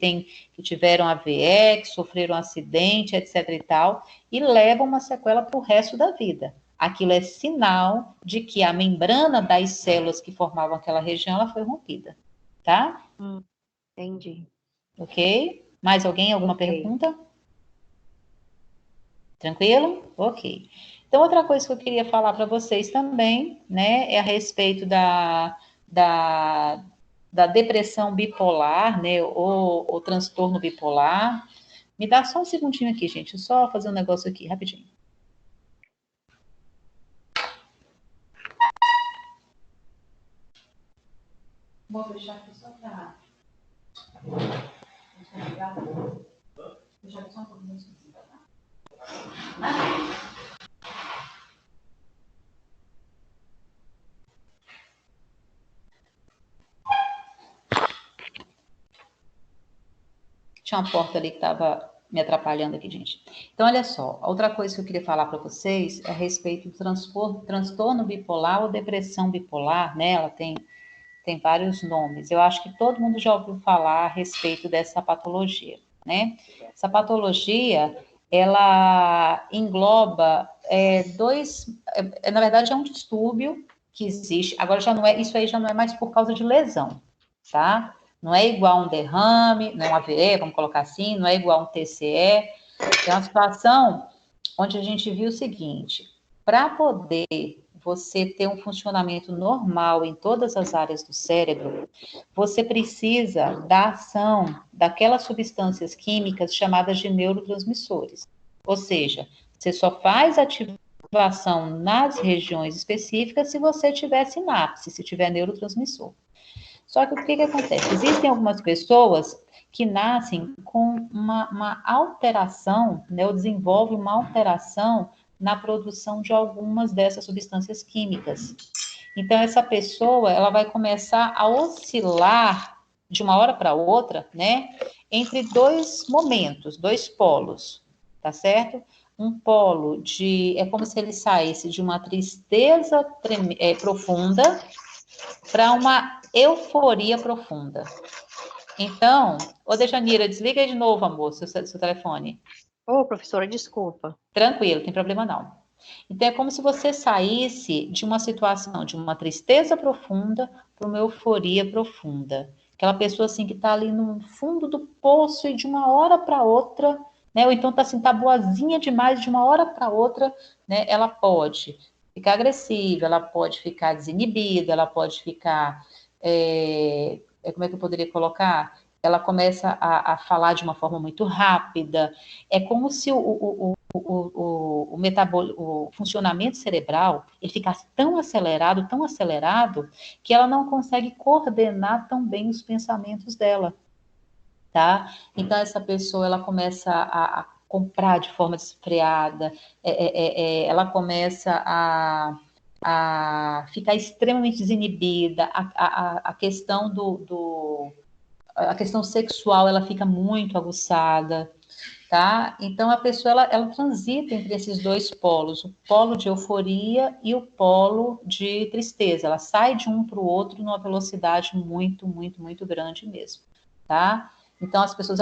tiveram AVE, que sofreram um acidente, etc e tal, e levam uma sequela para o resto da vida. Aquilo é sinal de que a membrana das células que formavam aquela região, ela foi rompida, tá? Entendi. Ok? Mais alguém? Alguma pergunta? Tranquilo? Ok. Então, outra coisa que eu queria falar para vocês também, né, é a respeito da depressão bipolar, né, ou transtorno bipolar. Me dá só um segundinho aqui, gente, só fazer um negócio aqui, rapidinho. Vou deixar aqui só para... Deixa só um pouquinho. Tinha uma porta ali que estava me atrapalhando aqui, gente. Então, olha só, outra coisa que eu queria falar para vocês é a respeito do transtorno bipolar ou depressão bipolar, né? Ela tem vários nomes. Eu acho que todo mundo já ouviu falar a respeito dessa patologia, né? Essa patologia, ela engloba na verdade, é um distúrbio que existe. Agora já não é, isso aí já não é mais por causa de lesão, tá? Não é igual um derrame, não é um AVE, vamos colocar assim, não é igual um TCE. É uma situação onde a gente viu o seguinte: para poder você ter um funcionamento normal em todas as áreas do cérebro, você precisa da ação daquelas substâncias químicas chamadas de neurotransmissores. Ou seja, você só faz ativação nas regiões específicas se você tiver sinapse, se tiver neurotransmissor. Só que o que acontece? Existem algumas pessoas que nascem com uma alteração, né, ou desenvolvem uma alteração na produção de algumas dessas substâncias químicas. Então, essa pessoa, ela vai começar a oscilar de uma hora para outra, né, entre dois momentos, dois polos, tá certo? Um polo é como se ele saísse de uma tristeza profunda para uma euforia profunda. Então, ô Dejanira, desliga aí de novo, amor, seu telefone. Ô, professora, desculpa. Tranquilo, não tem problema não. Então, é como se você saísse de uma situação, de uma tristeza profunda para uma euforia profunda. Aquela pessoa, assim, que está ali no fundo do poço e de uma hora para outra, né? Ou então está assim, tá boazinha demais, de uma hora para outra, né? Ela pode ficar agressiva, ela pode ficar desinibida, ela pode ficar... como é que eu poderia colocar? Ela começa a falar de uma forma muito rápida. É como se o funcionamento cerebral ele ficasse tão acelerado, que ela não consegue coordenar tão bem os pensamentos dela, tá? Então, essa pessoa, ela começa a comprar de forma desfreada, ela começa a ficar extremamente desinibida, a questão a questão sexual, ela fica muito aguçada, tá? Então, a pessoa, ela transita entre esses dois polos, o polo de euforia e o polo de tristeza. Ela sai de um para o outro numa velocidade muito, muito, muito grande mesmo, tá? Então, as pessoas,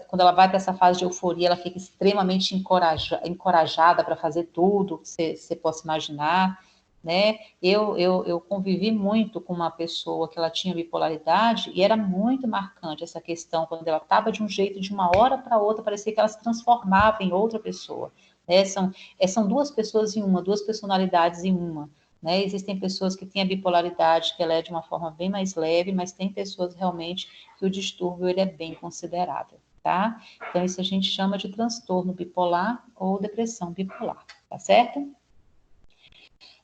quando ela vai para essa fase de euforia, ela fica extremamente encorajada para fazer tudo que você possa imaginar, né? Eu convivi muito com uma pessoa que ela tinha bipolaridade e era muito marcante essa questão, quando ela estava de um jeito, de uma hora para outra, parecia que ela se transformava em outra pessoa, né? São duas pessoas em uma, duas personalidades em uma, né? Existem pessoas que têm a bipolaridade, que ela é de uma forma bem mais leve, mas tem pessoas realmente que o distúrbio ele é bem considerável, tá? Então, isso a gente chama de transtorno bipolar ou depressão bipolar, tá certo?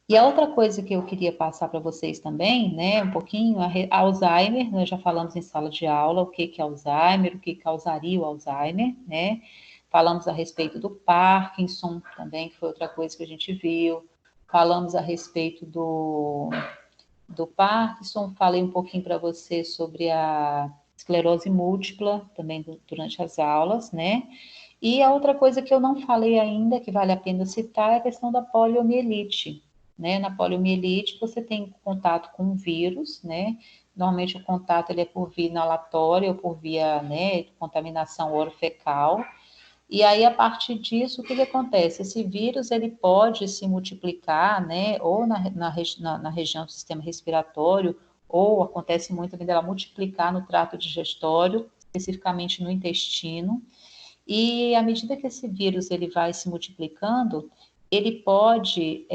E a outra coisa que eu queria passar para vocês também, né, um pouquinho, Alzheimer, nós já falamos em sala de aula o que é Alzheimer, o que causaria o Alzheimer, né? Falamos a respeito do Parkinson também, que foi outra coisa que a gente viu. Falamos a respeito do Parkinson, falei um pouquinho para você sobre a esclerose múltipla também durante as aulas, né? E a outra coisa que eu não falei ainda, que vale a pena citar, é a questão da poliomielite, né? Na poliomielite, você tem contato com o vírus, né? Normalmente o contato ele é por via inalatória ou por via, né, contaminação orofecal. E aí, a partir disso, o que acontece? Esse vírus, ele pode se multiplicar, né, ou na região do sistema respiratório, ou acontece muito também dela multiplicar no trato digestório, especificamente no intestino. E à medida que esse vírus ele vai se multiplicando, ele pode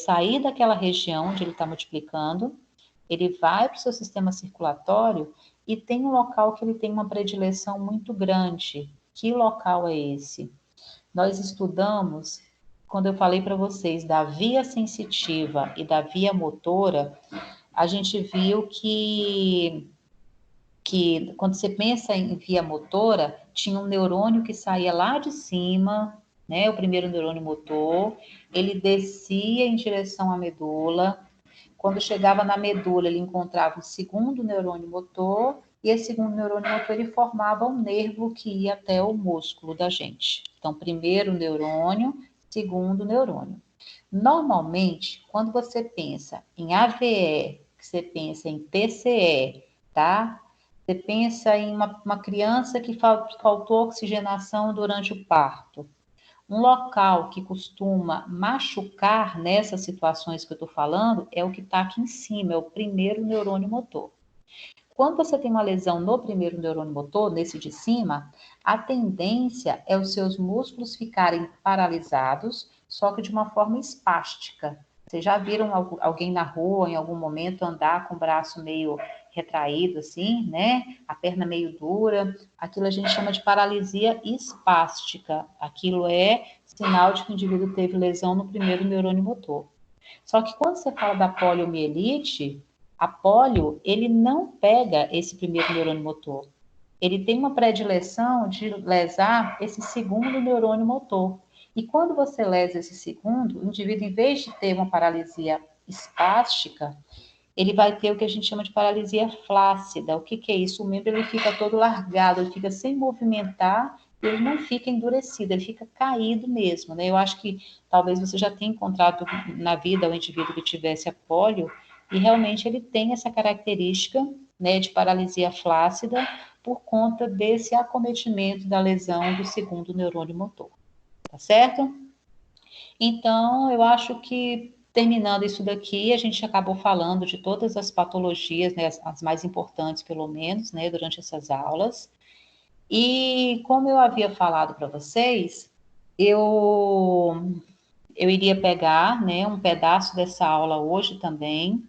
sair daquela região onde ele está multiplicando, ele vai para o seu sistema circulatório e tem um local que ele tem uma predileção muito grande. Que local é esse? Nós estudamos, quando eu falei para vocês da via sensitiva e da via motora, a gente viu que quando você pensa em via motora, tinha um neurônio que saía lá de cima, né, o primeiro neurônio motor, ele descia em direção à medula. Quando chegava na medula, ele encontrava o segundo neurônio motor, e esse segundo neurônio motor ele formava um nervo que ia até o músculo da gente. Então, primeiro neurônio, segundo neurônio. Normalmente, quando você pensa em AVE, você pensa em TCE, tá? Você pensa em uma criança que faltou oxigenação durante o parto. Um local que costuma machucar nessas situações que eu estou falando é o que está aqui em cima, é o primeiro neurônio motor. Quando você tem uma lesão no primeiro neurônio motor, nesse de cima, a tendência é os seus músculos ficarem paralisados, só que de uma forma espástica. Vocês já viram alguém na rua, em algum momento, andar com o braço meio retraído, assim, né? A perna meio dura. Aquilo a gente chama de paralisia espástica. Aquilo é sinal de que o indivíduo teve lesão no primeiro neurônio motor. Só que quando você fala da poliomielite, a polio, ele não pega esse primeiro neurônio motor. Ele tem uma predileção de lesar esse segundo neurônio motor. E quando você lesa esse segundo, o indivíduo, em vez de ter uma paralisia espástica, ele vai ter o que a gente chama de paralisia flácida. O que é isso? O membro ele fica todo largado, ele fica sem movimentar, ele não fica endurecido, ele fica caído mesmo, né? Eu acho que talvez você já tenha encontrado na vida o indivíduo que tivesse a polio, e realmente ele tem essa característica, né, de paralisia flácida por conta desse acometimento da lesão do segundo neurônio motor, tá certo? Então, eu acho que terminando isso daqui, a gente acabou falando de todas as patologias, né, as mais importantes, pelo menos, né, durante essas aulas. E como eu havia falado para vocês, eu iria pegar, né, um pedaço dessa aula hoje também,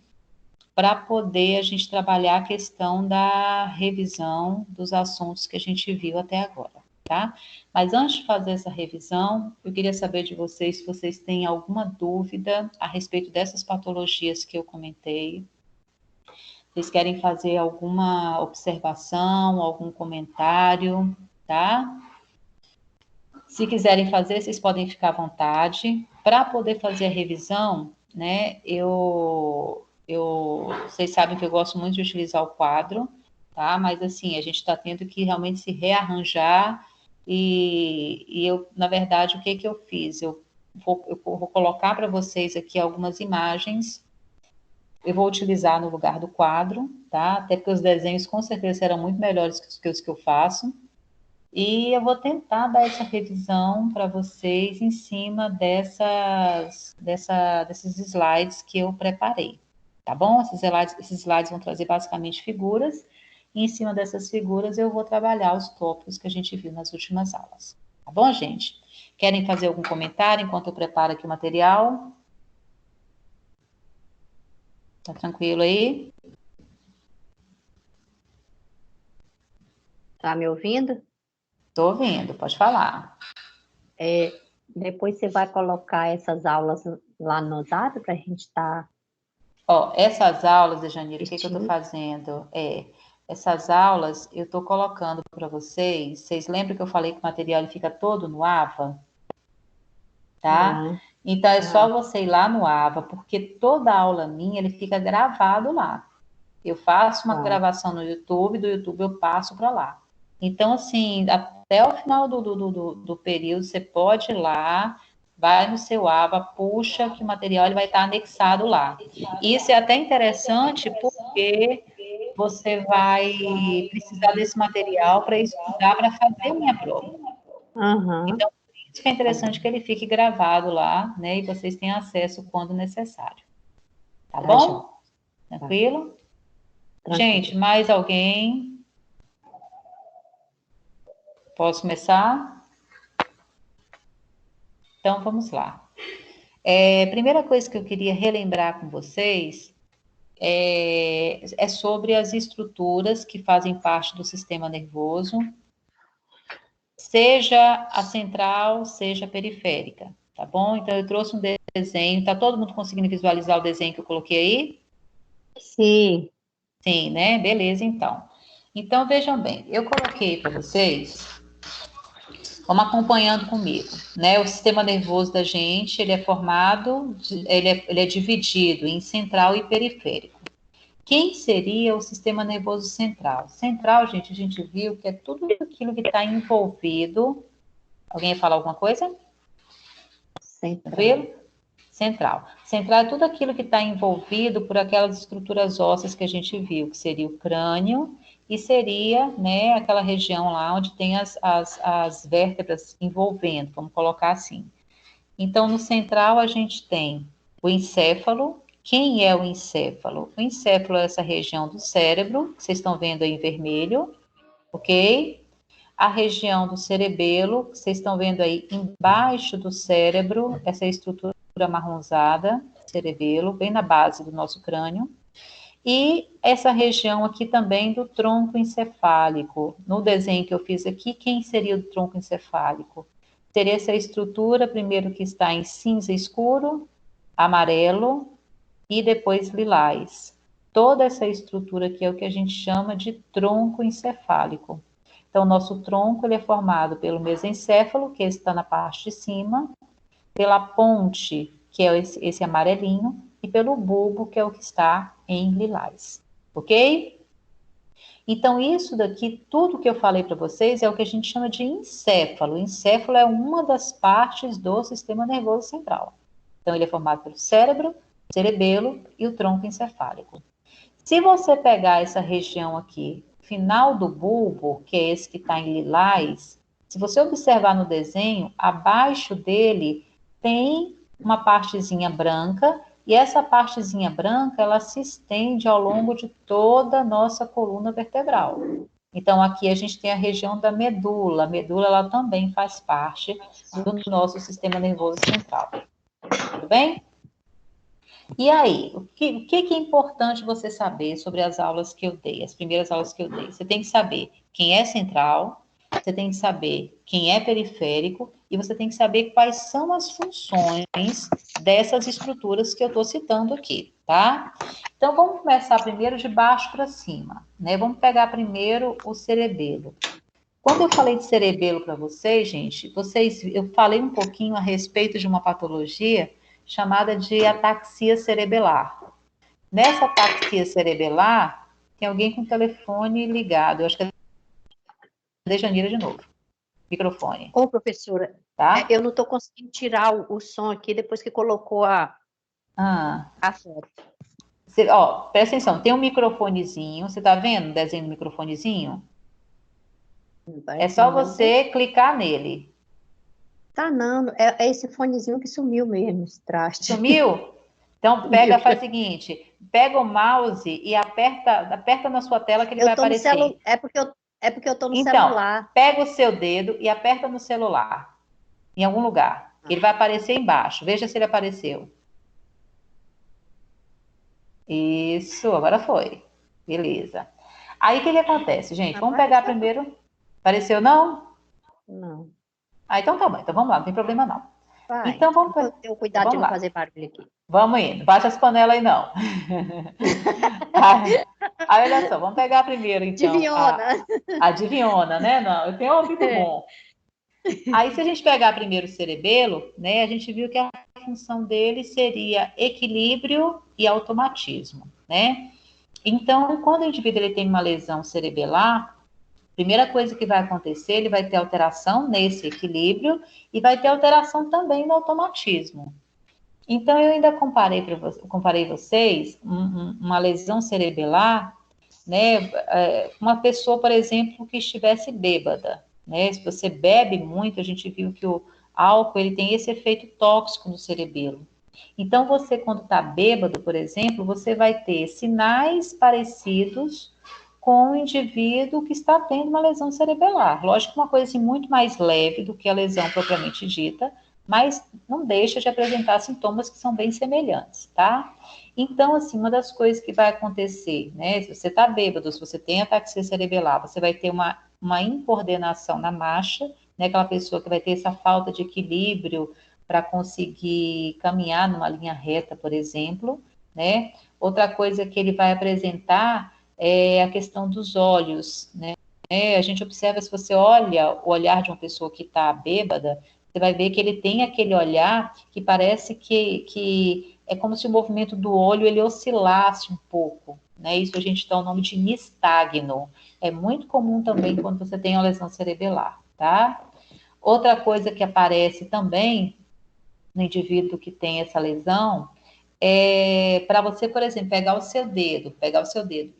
para poder a gente trabalhar a questão da revisão dos assuntos que a gente viu até agora, tá? Mas antes de fazer essa revisão, eu queria saber de vocês se vocês têm alguma dúvida a respeito dessas patologias que eu comentei. Vocês querem fazer alguma observação, algum comentário, tá? Se quiserem fazer, vocês podem ficar à vontade. Para poder fazer a revisão, né, vocês sabem que eu gosto muito de utilizar o quadro, tá? Mas assim, a gente está tendo que realmente se rearranjar e eu, na verdade, o que que eu fiz? Eu vou colocar para vocês aqui algumas imagens. Eu vou utilizar no lugar do quadro, tá? Até porque os desenhos com certeza serão muito melhores que os que eu faço. E eu vou tentar dar essa revisão para vocês em cima desses slides que eu preparei, tá bom? Esses slides vão trazer basicamente figuras, e em cima dessas figuras eu vou trabalhar os tópicos que a gente viu nas últimas aulas, tá bom, gente? Querem fazer algum comentário enquanto eu preparo aqui o material? Tá tranquilo aí? Tá me ouvindo? Tô ouvindo, pode falar. Depois você vai colocar essas aulas lá no Zap para a gente estar. Ó, essas aulas, Dejanira, o que eu tô assistindo. fazendo? Essas aulas eu tô colocando para vocês. Vocês lembram que eu falei que o material ele fica todo no AVA, tá? Ah, Então é só você ir lá no AVA, porque toda aula minha ele fica gravado lá. Eu faço uma tá. gravação no YouTube, do YouTube eu passo para lá. Então, assim, até o final do período, você pode ir lá, vai no seu AVA, puxa, que o material ele vai estar anexado lá. Isso é até interessante porque você vai precisar desse material para estudar, para fazer a minha prova. Aham. Então, por isso que é interessante que ele fique gravado lá, né? E vocês tenham acesso quando necessário. Tá Tá, João. bom? Tranquilo? Tranquilo. Gente, mais alguém? Posso começar? Então, vamos lá. Primeira coisa que eu queria relembrar com vocês é sobre as estruturas que fazem parte do sistema nervoso, seja a central, seja a periférica, tá bom? Então, eu trouxe um desenho, tá todo mundo conseguindo visualizar o desenho que eu coloquei aí? Sim. Sim, né? Beleza, então. Então, vejam bem, eu coloquei para vocês. Vamos acompanhando comigo, né? O sistema nervoso da gente, ele é formado, ele é dividido em central e periférico. Quem seria o sistema nervoso central? Central, gente, a gente viu que é tudo aquilo que está envolvido. Alguém ia falar alguma coisa? Central. Tranquilo? Central. Central é tudo aquilo que está envolvido por aquelas estruturas ósseas que a gente viu, que seria o crânio e seria, né, aquela região lá onde tem as vértebras envolvendo, vamos colocar assim. Então, no central a gente tem o encéfalo. Quem é o encéfalo? O encéfalo é essa região do cérebro, que vocês estão vendo aí em vermelho, ok? A região do cerebelo, que vocês estão vendo aí embaixo do cérebro, essa estrutura amarronzada, cerebelo, bem na base do nosso crânio. E essa região aqui também do tronco encefálico. No desenho que eu fiz aqui, quem seria o tronco encefálico? Seria essa estrutura, primeiro que está em cinza escuro, amarelo e depois lilás. Toda essa estrutura aqui é o que a gente chama de tronco encefálico. Então, nosso tronco ele é formado pelo mesencéfalo, que está na parte de cima, pela ponte, que é esse amarelinho, e pelo bulbo, que é o que está em lilás. Ok? Então, isso daqui, tudo que eu falei para vocês, é o que a gente chama de encéfalo. O encéfalo é uma das partes do sistema nervoso central. Então, ele é formado pelo cérebro, cerebelo e o tronco encefálico. Se você pegar essa região aqui, final do bulbo, que é esse que está em lilás, se você observar no desenho, abaixo dele tem uma partezinha branca, e essa partezinha branca, ela se estende ao longo de toda a nossa coluna vertebral. Então, aqui a gente tem a região da medula. A medula, ela também faz parte do nosso sistema nervoso central. Tudo bem? E aí, o que é importante você saber sobre as aulas que eu dei, as primeiras aulas que eu dei? Você tem que saber quem é central, você tem que saber quem é periférico, e você tem que saber quais são as funções dessas estruturas que eu estou citando aqui, tá? Então, vamos começar primeiro de baixo para cima, né? Vamos pegar primeiro o cerebelo. Quando eu falei de cerebelo para vocês, gente, eu falei um pouquinho a respeito de uma patologia chamada de ataxia cerebelar. Nessa ataxia cerebelar, tem alguém com o telefone ligado. Eu acho que é a Dejanira de novo. Microfone, Ô, professora, tá? eu não estou conseguindo tirar o som aqui depois que colocou a foto. Presta atenção, tem um microfonezinho. Você tá vendo o desenho do microfonezinho? Vai É só não. você clicar nele. Tá, não. É esse fonezinho que sumiu mesmo, esse traste. Sumiu? Então, Sumiu. faz o seguinte, pega o mouse e aperta na sua tela que ele vai Eu tô no aparecer. celular. É porque eu tô no Então, celular. pega o seu dedo e aperta no celular, em algum lugar. Ele vai aparecer embaixo. Veja se ele apareceu. Isso, agora foi. Beleza. Aí, o que que acontece, gente? Vamos pegar Apareceu? primeiro. Apareceu, não? Não. Ah, então tá bom. Então vamos lá, não tem problema não. Vai. Então vamos, Deixa eu ter o cuidado de vamos não lá. fazer barulho aqui. Vamos indo. Baixa as panelas aí, não. Aí, olha só, vamos pegar primeiro, então, Adivinhona. a adivinhona, né? Não, eu tenho ouvido É. bom. Aí, se a gente pegar primeiro o cerebelo, né, a gente viu que a função dele seria equilíbrio e automatismo, né? Então, quando o indivíduo ele tem uma lesão cerebelar, a primeira coisa que vai acontecer, ele vai ter alteração nesse equilíbrio e vai ter alteração também no automatismo. Então, eu ainda comparei vocês uma lesão cerebelar, né? Uma pessoa, por exemplo, que estivesse bêbada, né? Se você bebe muito, a gente viu que o álcool ele tem esse efeito tóxico no cerebelo. Então, você, quando está bêbado, por exemplo, você vai ter sinais parecidos com o indivíduo que está tendo uma lesão cerebelar. Lógico que uma coisa assim, muito mais leve do que a lesão propriamente dita, mas não deixa de apresentar sintomas que são bem semelhantes, tá? Então, assim, uma das coisas que vai acontecer, né? Se você está bêbado, se você tem ataxia cerebelar, você vai ter uma incoordenação na marcha, né? Aquela pessoa que vai ter essa falta de equilíbrio para conseguir caminhar numa linha reta, por exemplo, né? Outra coisa que ele vai apresentar é a questão dos olhos, né? A gente observa, se você olha o olhar de uma pessoa que está bêbada, você vai ver que ele tem aquele olhar que parece que é como se o movimento do olho ele oscilasse um pouco, né? Isso a gente dá o nome de nistagno. É muito comum também quando você tem uma lesão cerebelar, tá? Outra coisa que aparece também no indivíduo que tem essa lesão é para você, por exemplo, pegar o seu dedo,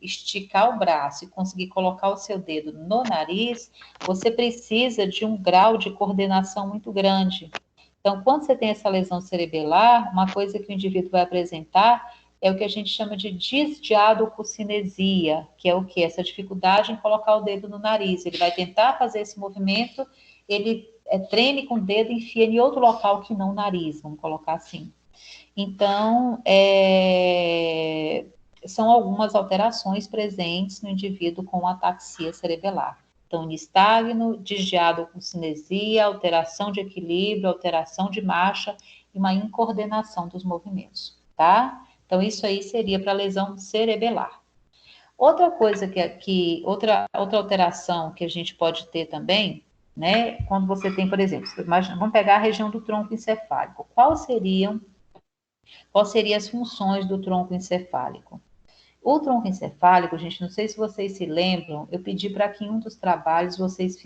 esticar o braço e conseguir colocar o seu dedo no nariz, você precisa de um grau de coordenação muito grande. Então, quando você tem essa lesão cerebelar, uma coisa que o indivíduo vai apresentar é o que a gente chama de disdiadococinesia, que é o que? Essa dificuldade em colocar o dedo no nariz. Ele vai tentar fazer esse movimento, ele treme com o dedo e enfia em outro local que não o nariz, vamos colocar assim. Então, são algumas alterações presentes no indivíduo com ataxia cerebelar. Então, nistagno, desviado com cinesia, alteração de equilíbrio, alteração de marcha e uma incoordenação dos movimentos, tá? Então, isso aí seria para lesão cerebelar. Outra coisa outra alteração que a gente pode ter também, né? Quando você tem, por exemplo, vamos pegar a região do tronco encefálico. Quais seriam as funções do tronco encefálico? O tronco encefálico, gente, não sei se vocês se lembram, eu pedi para que em um dos trabalhos vocês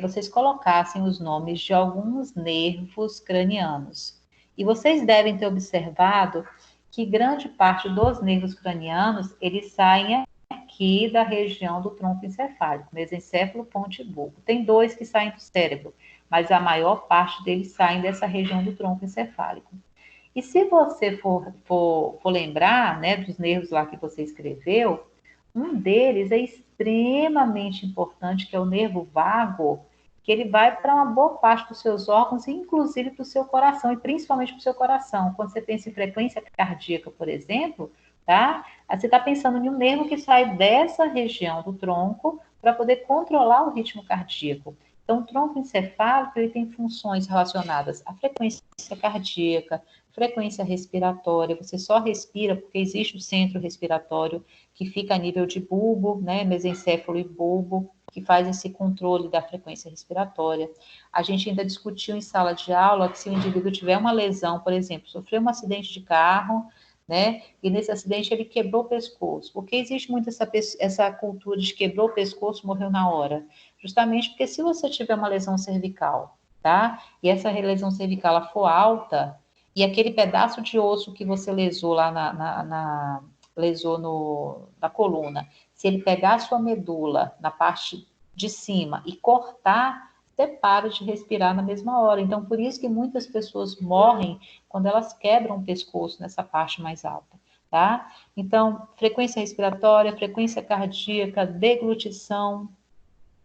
vocês colocassem os nomes de alguns nervos cranianos. E vocês devem ter observado que grande parte dos nervos cranianos, eles saem aqui da região do tronco encefálico, mesencéfalo, ponte e bulbo. Tem dois que saem do cérebro, mas a maior parte deles saem dessa região do tronco encefálico. E se você for lembrar, né, dos nervos lá que você escreveu, um deles é extremamente importante, que é o nervo vago, que ele vai para uma boa parte dos seus órgãos, inclusive para o seu coração, e principalmente para o seu coração. Quando você pensa em frequência cardíaca, por exemplo, tá? Você está pensando em um nervo que sai dessa região do tronco para poder controlar o ritmo cardíaco. Então, o tronco encefálico ele tem funções relacionadas à frequência cardíaca, frequência respiratória. Você só respira porque existe o centro respiratório que fica a nível de bulbo, né, mesencéfalo e bulbo, que faz esse controle da frequência respiratória. A gente ainda discutiu em sala de aula que se o indivíduo tiver uma lesão, por exemplo, sofreu um acidente de carro, né, e nesse acidente ele quebrou o pescoço. Por que existe muito essa cultura de quebrou o pescoço, morreu na hora? Justamente porque se você tiver uma lesão cervical, tá, e essa lesão cervical ela for alta, e aquele pedaço de osso que você lesou lá lesou na coluna, Se ele pegar a sua medula na parte de cima e cortar, você para de respirar na mesma hora. Então, por isso que muitas pessoas morrem quando elas quebram o pescoço nessa parte mais alta, tá? Então, frequência respiratória, frequência cardíaca, deglutição,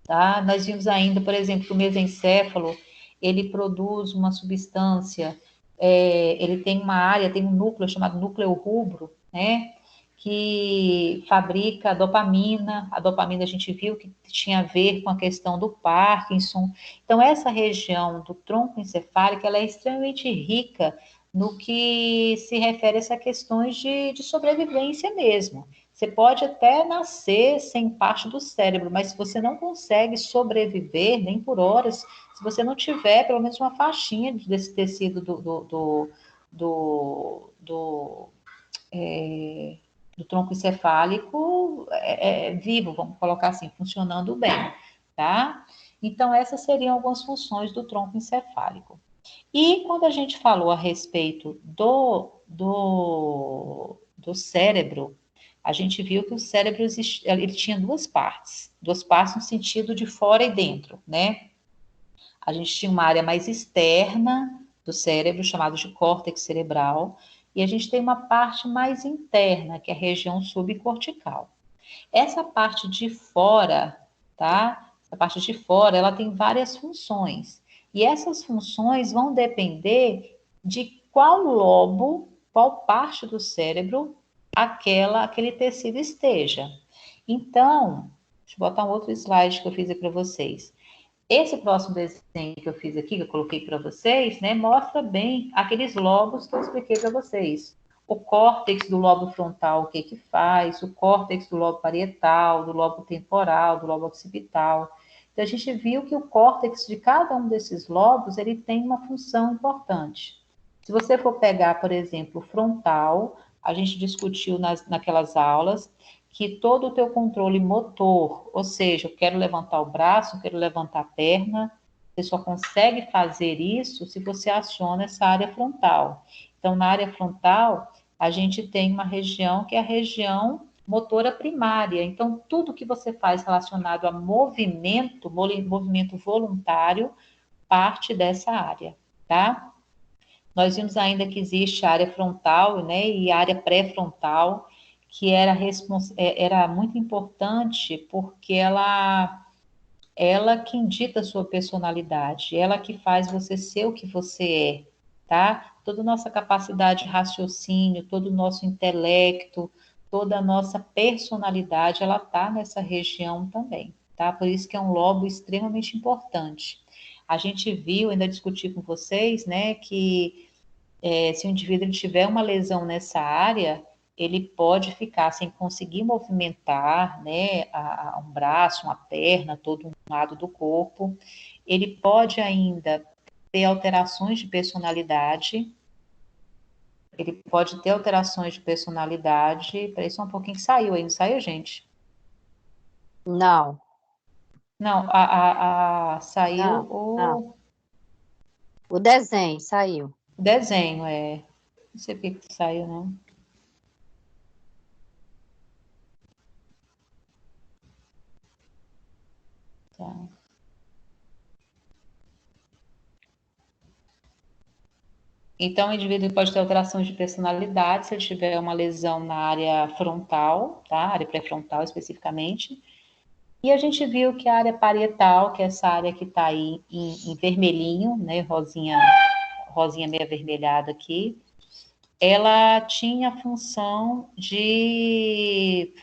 tá? Nós vimos ainda, por exemplo, que o mesencéfalo, ele produz uma substância, ele tem uma área, tem um núcleo chamado núcleo rubro, né? Que fabrica a dopamina. A dopamina a gente viu que tinha a ver com a questão do Parkinson. Então, essa região do tronco encefálico, ela é extremamente rica no que se refere a essas questões de sobrevivência mesmo. Você pode até nascer sem parte do cérebro, mas se você não consegue sobreviver nem por horas, se você não tiver pelo menos uma faixinha desse tecido do tronco encefálico vivo, vamos colocar assim, funcionando bem, tá? Então, essas seriam algumas funções do tronco encefálico. E quando a gente falou a respeito do cérebro, a gente viu que o cérebro ele tinha duas partes no sentido de fora e dentro, né? A gente tinha uma área mais externa do cérebro, chamada de córtex cerebral, e a gente tem uma parte mais interna, que é a região subcortical. Essa parte de fora, tá? Essa parte de fora, ela tem várias funções. E essas funções vão depender de qual lobo, qual parte do cérebro aquele tecido esteja. Então, deixa eu botar um outro slide que eu fiz aqui para vocês. Esse próximo desenho que eu fiz aqui, que eu coloquei para vocês, né, mostra bem aqueles lobos que eu expliquei para vocês. O córtex do lobo frontal, o que que faz, o córtex do lobo parietal, do lobo temporal, do lobo occipital. Então, a gente viu que o córtex de cada um desses lobos, ele tem uma função importante. Se você for pegar, por exemplo, o frontal, a gente discutiu naquelas aulas, que todo o teu controle motor, ou seja, eu quero levantar o braço, eu quero levantar a perna, você só consegue fazer isso se você aciona essa área frontal. Então, na área frontal, a gente tem uma região que é a região motora primária. Então, tudo que você faz relacionado a movimento voluntário, parte dessa área, tá? Nós vimos ainda que existe a área frontal, né, e a área pré-frontal, que era muito importante porque ela que dita a sua personalidade, ela que faz você ser o que você é, tá? Toda a nossa capacidade de raciocínio, todo o nosso intelecto, toda a nossa personalidade, ela tá nessa região também, tá? Por isso que é um lobo extremamente importante. A gente viu, ainda discuti com vocês, né, que se o indivíduo tiver uma lesão nessa área, ele pode ficar sem conseguir movimentar, né, um braço, uma perna, todo um lado do corpo. Ele pode ainda ter alterações de personalidade. Ele pode ter alterações de personalidade. Peraí, só um pouquinho que saiu aí, não saiu, gente? Não. Não, saiu Não. O desenho saiu. o desenho, não sei por que saiu, não. Tá. Então, o indivíduo pode ter alterações de personalidade se ele tiver uma lesão na área frontal, tá? Área pré-frontal especificamente. E a gente viu que a área parietal, que é essa área que está aí em vermelhinho, né? Rosinha meio avermelhada aqui, ela tinha a função de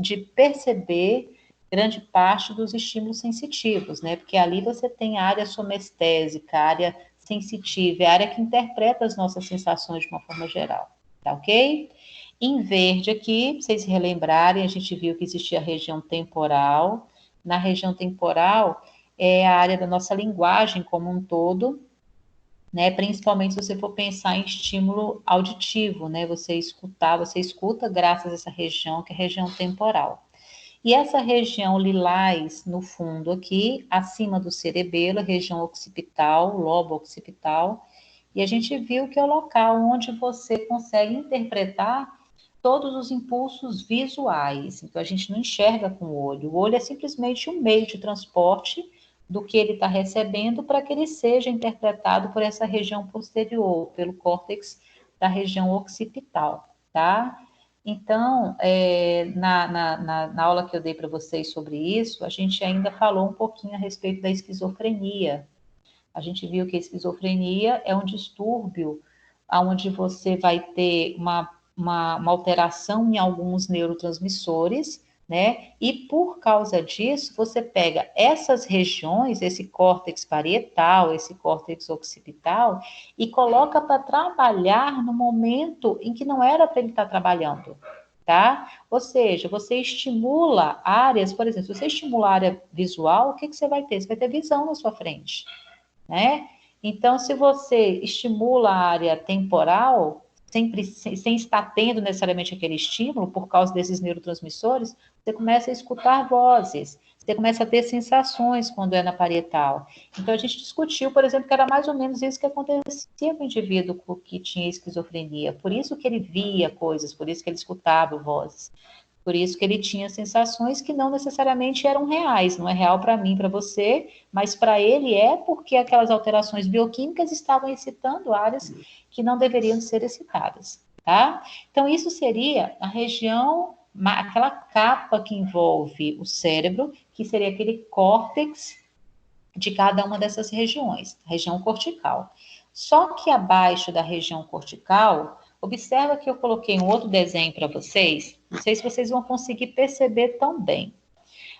de perceber grande parte dos estímulos sensitivos, né? Porque ali você tem a área somestésica, a área sensitiva, é a área que interpreta as nossas sensações de uma forma geral, tá ok? Em verde aqui, pra vocês se relembrarem, a gente viu que existia a região temporal. Na região temporal é a área da nossa linguagem como um todo, né? Principalmente se você for pensar em estímulo auditivo, né? Você escuta graças a essa região, que é a região temporal. E essa região lilás no fundo aqui, acima do cerebelo, a região occipital, lobo occipital, e a gente viu que é o local onde você consegue interpretar todos os impulsos visuais. Então, a gente não enxerga com o olho. O olho é simplesmente um meio de transporte do que ele está recebendo para que ele seja interpretado por essa região posterior, pelo córtex da região occipital, tá? Então, na aula que eu dei para vocês sobre isso, a gente ainda falou um pouquinho a respeito da esquizofrenia. A gente viu que a esquizofrenia é um distúrbio onde você vai ter uma alteração em alguns neurotransmissores, né? E por causa disso, você pega essas regiões, esse córtex parietal, esse córtex occipital, e coloca para trabalhar no momento em que não era para ele estar trabalhando, tá? Ou seja, você estimula áreas, por exemplo, se você estimula a área visual, o que você vai ter? Você vai ter visão na sua frente, né? Então, se você estimula a área temporal, sem estar tendo necessariamente aquele estímulo, por causa desses neurotransmissores, você começa a escutar vozes, você começa a ter sensações quando é na parietal. Então, a gente discutiu, por exemplo, que era mais ou menos isso que acontecia com o indivíduo que tinha esquizofrenia. Por isso que ele via coisas, por isso que ele escutava vozes. Por isso que ele tinha sensações que não necessariamente eram reais, não é real para mim, para você, mas para ele é porque aquelas alterações bioquímicas estavam excitando áreas que não deveriam ser excitadas, tá? Então, isso seria a região, aquela capa que envolve o cérebro, que seria aquele córtex de cada uma dessas regiões, região cortical. Só que abaixo da região cortical, observa que eu coloquei um outro desenho para vocês, não sei se vocês vão conseguir perceber tão bem.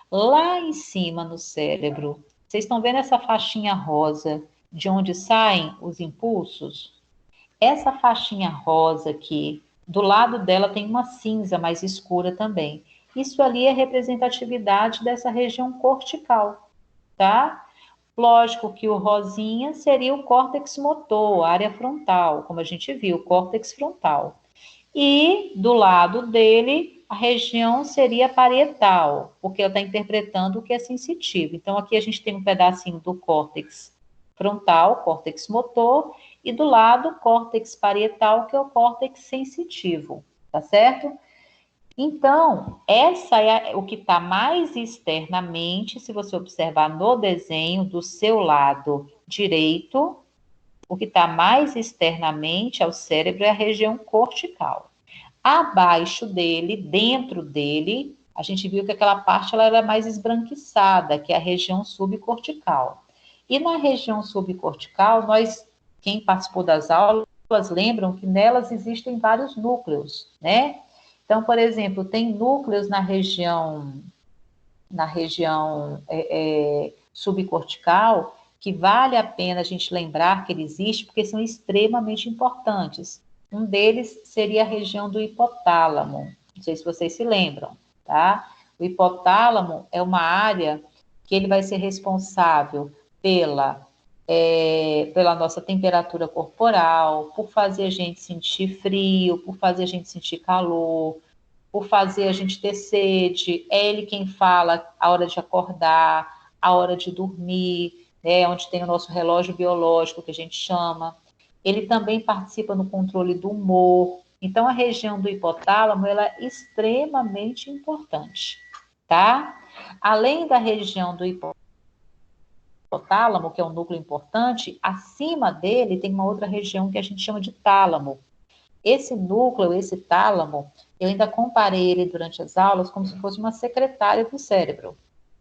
Lá em cima no cérebro, vocês estão vendo essa faixinha rosa de onde saem os impulsos? Essa faixinha rosa aqui, do lado dela tem uma cinza mais escura também. Isso ali é representatividade dessa região cortical, tá? Lógico que o rosinha seria o córtex motor, a área frontal, como a gente viu, o córtex frontal. E do lado dele, a região seria parietal, porque ela está interpretando o que é sensitivo. Então, aqui a gente tem um pedacinho do córtex frontal, córtex motor, e do lado, córtex parietal, que é o córtex sensitivo, tá certo? Então, essa é o que está mais externamente, se você observar no desenho do seu lado direito, o que está mais externamente ao cérebro é a região cortical. Abaixo dele, dentro dele, a gente viu que aquela parte ela era mais esbranquiçada, que é a região subcortical. E na região subcortical, quem participou das aulas, lembram que nelas existem vários núcleos, né? Então, por exemplo, tem núcleos na região subcortical que vale a pena a gente lembrar que ele existe, porque são extremamente importantes. Um deles seria a região do hipotálamo. Não sei se vocês se lembram, tá? O hipotálamo é uma área que ele vai ser responsável pela nossa temperatura corporal, por fazer a gente sentir frio, por fazer a gente sentir calor, por fazer a gente ter sede. É ele quem fala a hora de acordar, a hora de dormir, né, onde tem o nosso relógio biológico, que a gente chama. Ele também participa no controle do humor. Então, a região do hipotálamo, ela é extremamente importante, tá? Além da região do hipotálamo, que é um núcleo importante, acima dele tem uma outra região que a gente chama de tálamo. Esse núcleo, esse tálamo, eu ainda comparei ele durante as aulas como se fosse uma secretária do cérebro.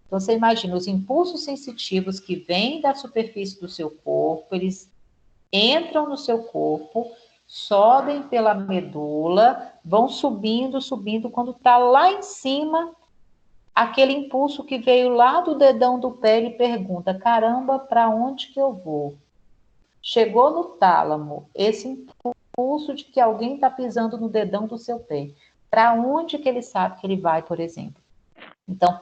Então, você imagina os impulsos sensitivos que vêm da superfície do seu corpo, eles entram no seu corpo, sobem pela medula, vão subindo, subindo, quando está lá em cima, aquele impulso que veio lá do dedão do pé, ele pergunta, caramba, para onde que eu vou? Chegou no tálamo, esse impulso de que alguém está pisando no dedão do seu pé. Para onde que ele sabe que ele vai, por exemplo? Então,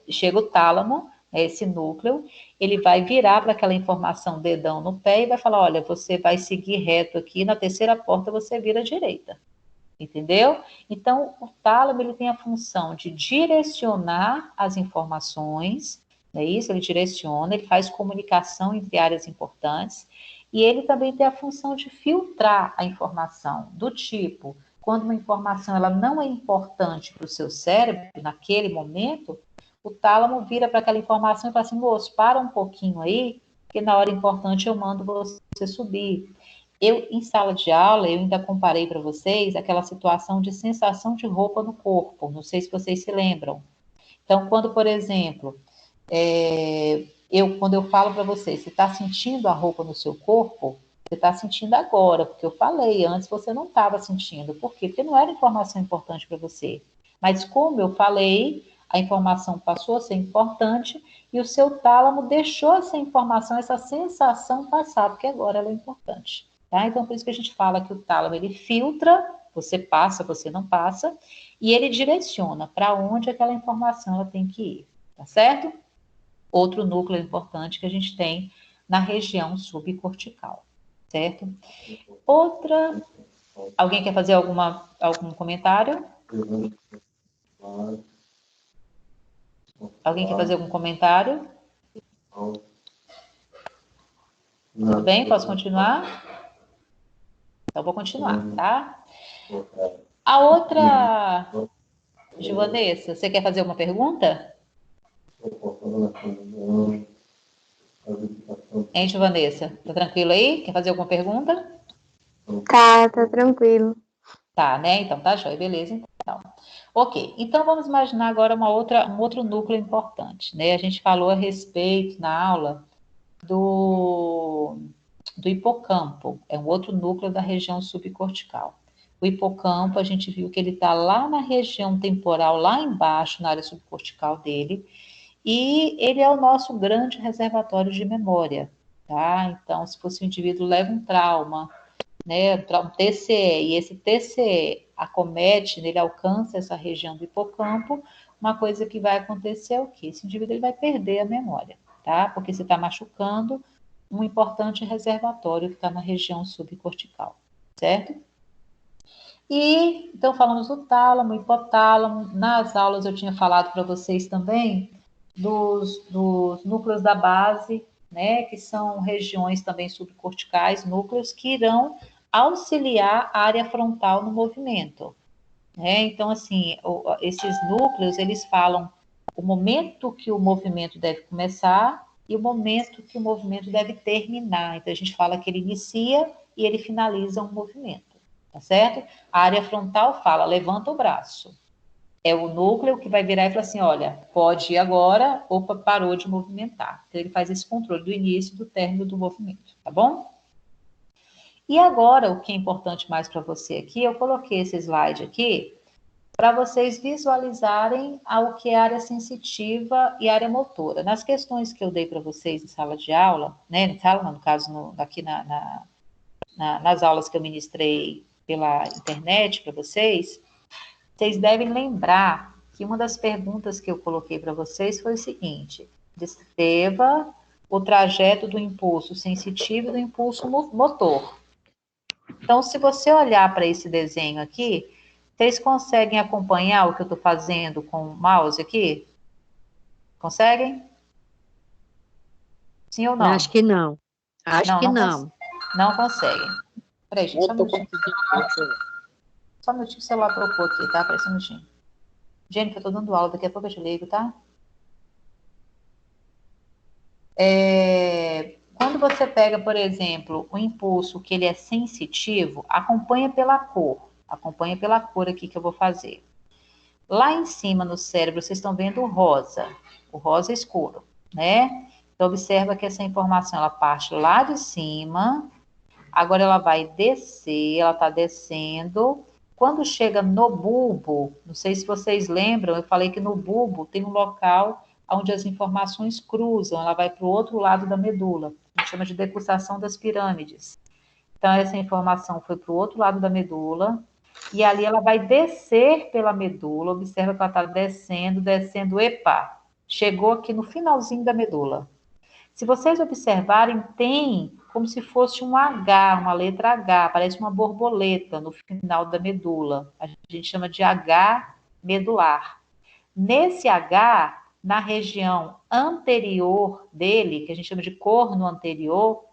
chega o tálamo, esse núcleo, ele vai virar para aquela informação dedão no pé e vai falar, olha, você vai seguir reto aqui, na terceira porta você vira à direita. Entendeu? Então, o tálamo, ele tem a função de direcionar as informações, não é isso? Ele direciona, ele faz comunicação entre áreas importantes, e ele também tem a função de filtrar a informação, do tipo, quando uma informação ela não é importante para o seu cérebro, naquele momento, o tálamo vira para aquela informação e fala assim, moço, para um pouquinho aí, porque na hora importante eu mando você subir. Eu, em sala de aula, eu ainda comparei para vocês aquela situação de sensação de roupa no corpo, não sei se vocês se lembram. Então, quando, por exemplo, quando eu falo para vocês, você está sentindo a roupa no seu corpo, você está sentindo agora, porque eu falei, antes você não estava sentindo. Por quê? Porque não era informação importante para você. Mas como eu falei, a informação passou a ser importante e o seu tálamo deixou essa informação, essa sensação passar, porque agora ela é importante. Tá? Então, por isso que a gente fala que o tálamo, ele filtra, você passa, você não passa, e ele direciona para onde aquela informação ela tem que ir. Tá certo? Outro núcleo importante que a gente tem na região subcortical, certo? Alguém quer fazer algum comentário? Alguém quer fazer algum comentário? Tudo bem? Posso continuar? Então, vou continuar, tá? A outra... Givanessa, você quer fazer uma pergunta? Hein, Givanessa? Tá tranquilo aí? Quer fazer alguma pergunta? Tá tranquilo. Tá, né? Então, tá jóia, beleza, então. Ok, então vamos imaginar agora um outro núcleo importante, né? A gente falou a respeito, na aula, do hipocampo, é um outro núcleo da região subcortical. O hipocampo, a gente viu que ele está lá na região temporal, lá embaixo, na área subcortical dele, e ele é o nosso grande reservatório de memória, tá? Então, se fosse um indivíduo leva um trauma, né, um TCE, e esse TCE acomete, ele alcança essa região do hipocampo, uma coisa que vai acontecer é o quê? Esse indivíduo ele vai perder a memória, tá? Porque você está machucando um importante reservatório que está na região subcortical, certo? E, então, falamos do tálamo, hipotálamo. Nas aulas eu tinha falado para vocês também dos núcleos da base, né, que são regiões também subcorticais, núcleos que irão auxiliar a área frontal no movimento, né? Então, assim, esses núcleos, eles falam o momento que o movimento deve começar e o momento que o movimento deve terminar. Então, a gente fala que ele inicia e ele finaliza um movimento, tá certo? A área frontal fala, levanta o braço. É o núcleo que vai virar e falar assim, olha, pode ir agora, opa, parou de movimentar. Então, ele faz esse controle do início e do término do movimento, tá bom? E agora, o que é importante mais para você aqui, eu coloquei esse slide aqui para vocês visualizarem o que é área sensitiva e área motora. Nas questões que eu dei para vocês em sala de aula, né, em sala, no caso, aqui nas aulas que eu ministrei pela internet para vocês, vocês devem lembrar que uma das perguntas que eu coloquei para vocês foi o seguinte: descreva o trajeto do impulso sensitivo e do impulso motor. Então, se você olhar para esse desenho aqui, vocês conseguem acompanhar o que eu estou fazendo com o mouse aqui? Conseguem? Sim ou não? Acho que não. Acho que não. Não conseguem. Peraí, gente, só um minutinho. Só um minutinho que o celular trocou aqui, tá? Peraí, só um minutinho. Jennifer, eu tô dando aula, daqui a pouco eu te ligo, tá? Quando você pega, por exemplo, o impulso que ele é sensitivo, acompanha pela cor. Acompanha pela cor aqui que eu vou fazer. Lá em cima no cérebro, vocês estão vendo o rosa escuro, né? Então, observa que essa informação, ela parte lá de cima, agora ela vai descer, ela está descendo. Quando chega no bulbo, não sei se vocês lembram, eu falei que no bulbo tem um local onde as informações cruzam, ela vai para o outro lado da medula, a gente chama de decussação das pirâmides. Então, essa informação foi para o outro lado da medula, e ali ela vai descer pela medula, observa que ela está descendo, epa, chegou aqui no finalzinho da medula. Se vocês observarem, tem como se fosse um H, uma letra H, parece uma borboleta no final da medula. A gente chama de H medular. Nesse H, na região anterior dele, que a gente chama de corno anterior,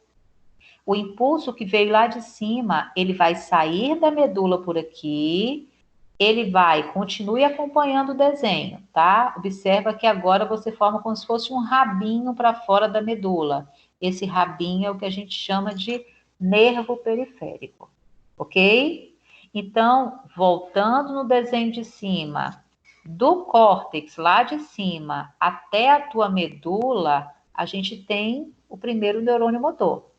O impulso que veio lá de cima, ele vai sair da medula por aqui, ele vai, continue acompanhando o desenho, tá? Observa que agora você forma como se fosse um rabinho para fora da medula. Esse rabinho é o que a gente chama de nervo periférico, ok? Então, voltando no desenho de cima, do córtex lá de cima até a tua medula, a gente tem o primeiro neurônio motor.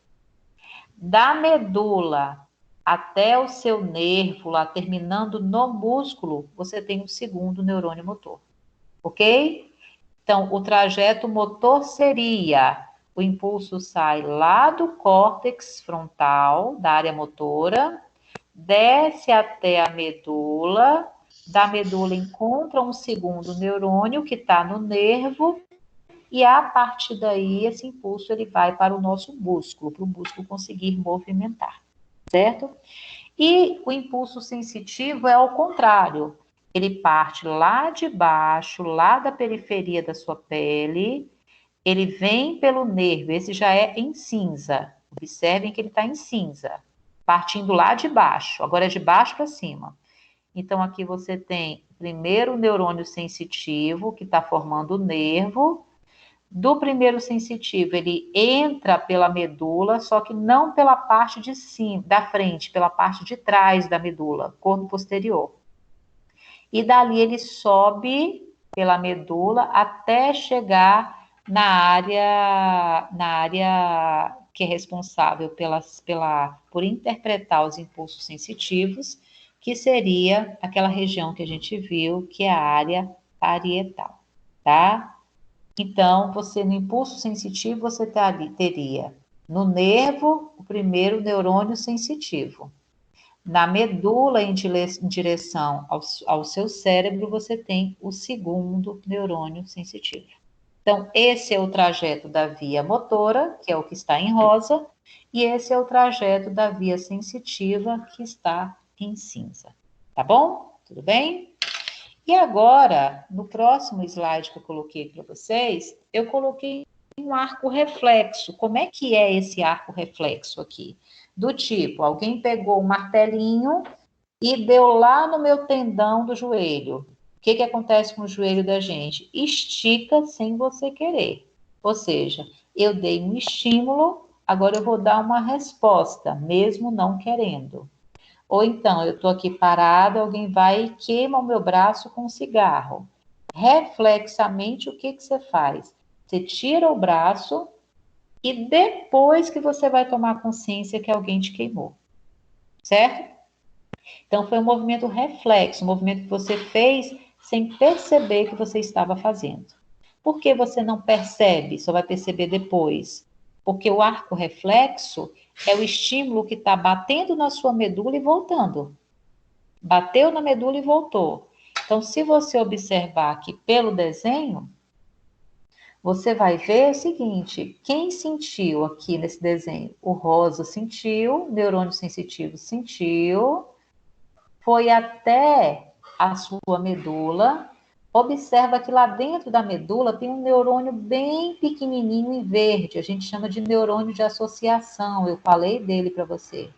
Da medula até o seu nervo, lá terminando no músculo, você tem o segundo neurônio motor, ok? Então, o trajeto motor seria: o impulso sai lá do córtex frontal, da área motora, desce até a medula, da medula encontra um segundo neurônio que está no nervo, e a partir daí esse impulso ele vai para o nosso músculo, para o músculo conseguir movimentar, certo? E o impulso sensitivo é ao contrário. Ele parte lá de baixo, lá da periferia da sua pele, ele vem pelo nervo, esse já é em cinza. Observem que ele está em cinza, partindo lá de baixo, agora é de baixo para cima. Então, aqui você tem o primeiro neurônio sensitivo, que está formando o nervo. Do primeiro sensitivo, ele entra pela medula, só que não pela parte de cima, da frente, pela parte de trás da medula, corpo posterior. E dali ele sobe pela medula até chegar na área que é responsável por interpretar os impulsos sensitivos, que seria aquela região que a gente viu, que é a área parietal, tá? Então, você no impulso sensitivo, você teria no nervo o primeiro neurônio sensitivo. Na medula, em direção ao seu cérebro, você tem o segundo neurônio sensitivo. Então, esse é o trajeto da via motora, que é o que está em rosa, e esse é o trajeto da via sensitiva, que está em cinza. Tá bom? Tudo bem? E agora, no próximo slide que eu coloquei para vocês, eu coloquei um arco reflexo. Como é que é esse arco reflexo aqui? Do tipo, alguém pegou um martelinho e deu lá no meu tendão do joelho. O que acontece com o joelho da gente? Estica sem você querer. Ou seja, eu dei um estímulo, agora eu vou dar uma resposta, mesmo não querendo. Ou então, eu estou aqui parada, alguém vai e queima o meu braço com um cigarro. Reflexamente, o que você faz? Você tira o braço e depois que você vai tomar consciência que alguém te queimou. Certo? Então, foi um movimento reflexo, um movimento que você fez sem perceber que você estava fazendo. Por que você não percebe, só vai perceber depois? Porque o arco reflexo é o estímulo que está batendo na sua medula e voltando. Bateu na medula e voltou. Então, se você observar aqui pelo desenho, você vai ver o seguinte: quem sentiu aqui nesse desenho? O rosa sentiu, o neurônio sensitivo sentiu, foi até a sua medula. Observa que lá dentro da medula tem um neurônio bem pequenininho em verde, a gente chama de neurônio de associação, eu falei dele para você.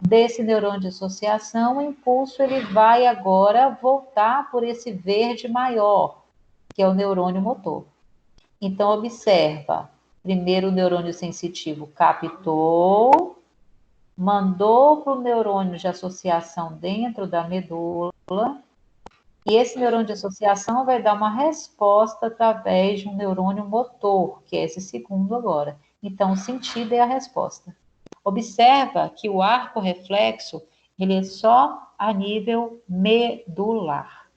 Desse neurônio de associação, o impulso ele vai agora voltar por esse verde maior, que é o neurônio motor. Então, observa, primeiro o neurônio sensitivo captou, mandou para o neurônio de associação dentro da medula, e esse neurônio de associação vai dar uma resposta através de um neurônio motor, que é esse segundo agora. Então, o sentido é a resposta. Observa que o arco reflexo, ele é só a nível medular,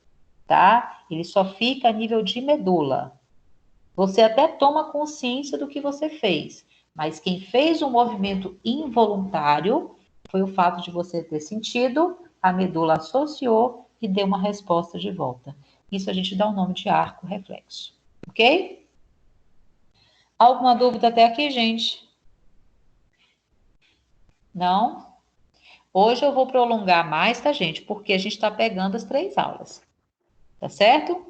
tá? Ele só fica a nível de medula. Você até toma consciência do que você fez, mas quem fez um movimento involuntário foi o fato de você ter sentido, a medula associou e deu uma resposta de volta. Isso a gente dá o nome de arco reflexo, ok? Alguma dúvida até aqui, gente? Não? Hoje eu vou prolongar mais, tá, gente? Porque a gente está pegando as 3 aulas. Tá certo?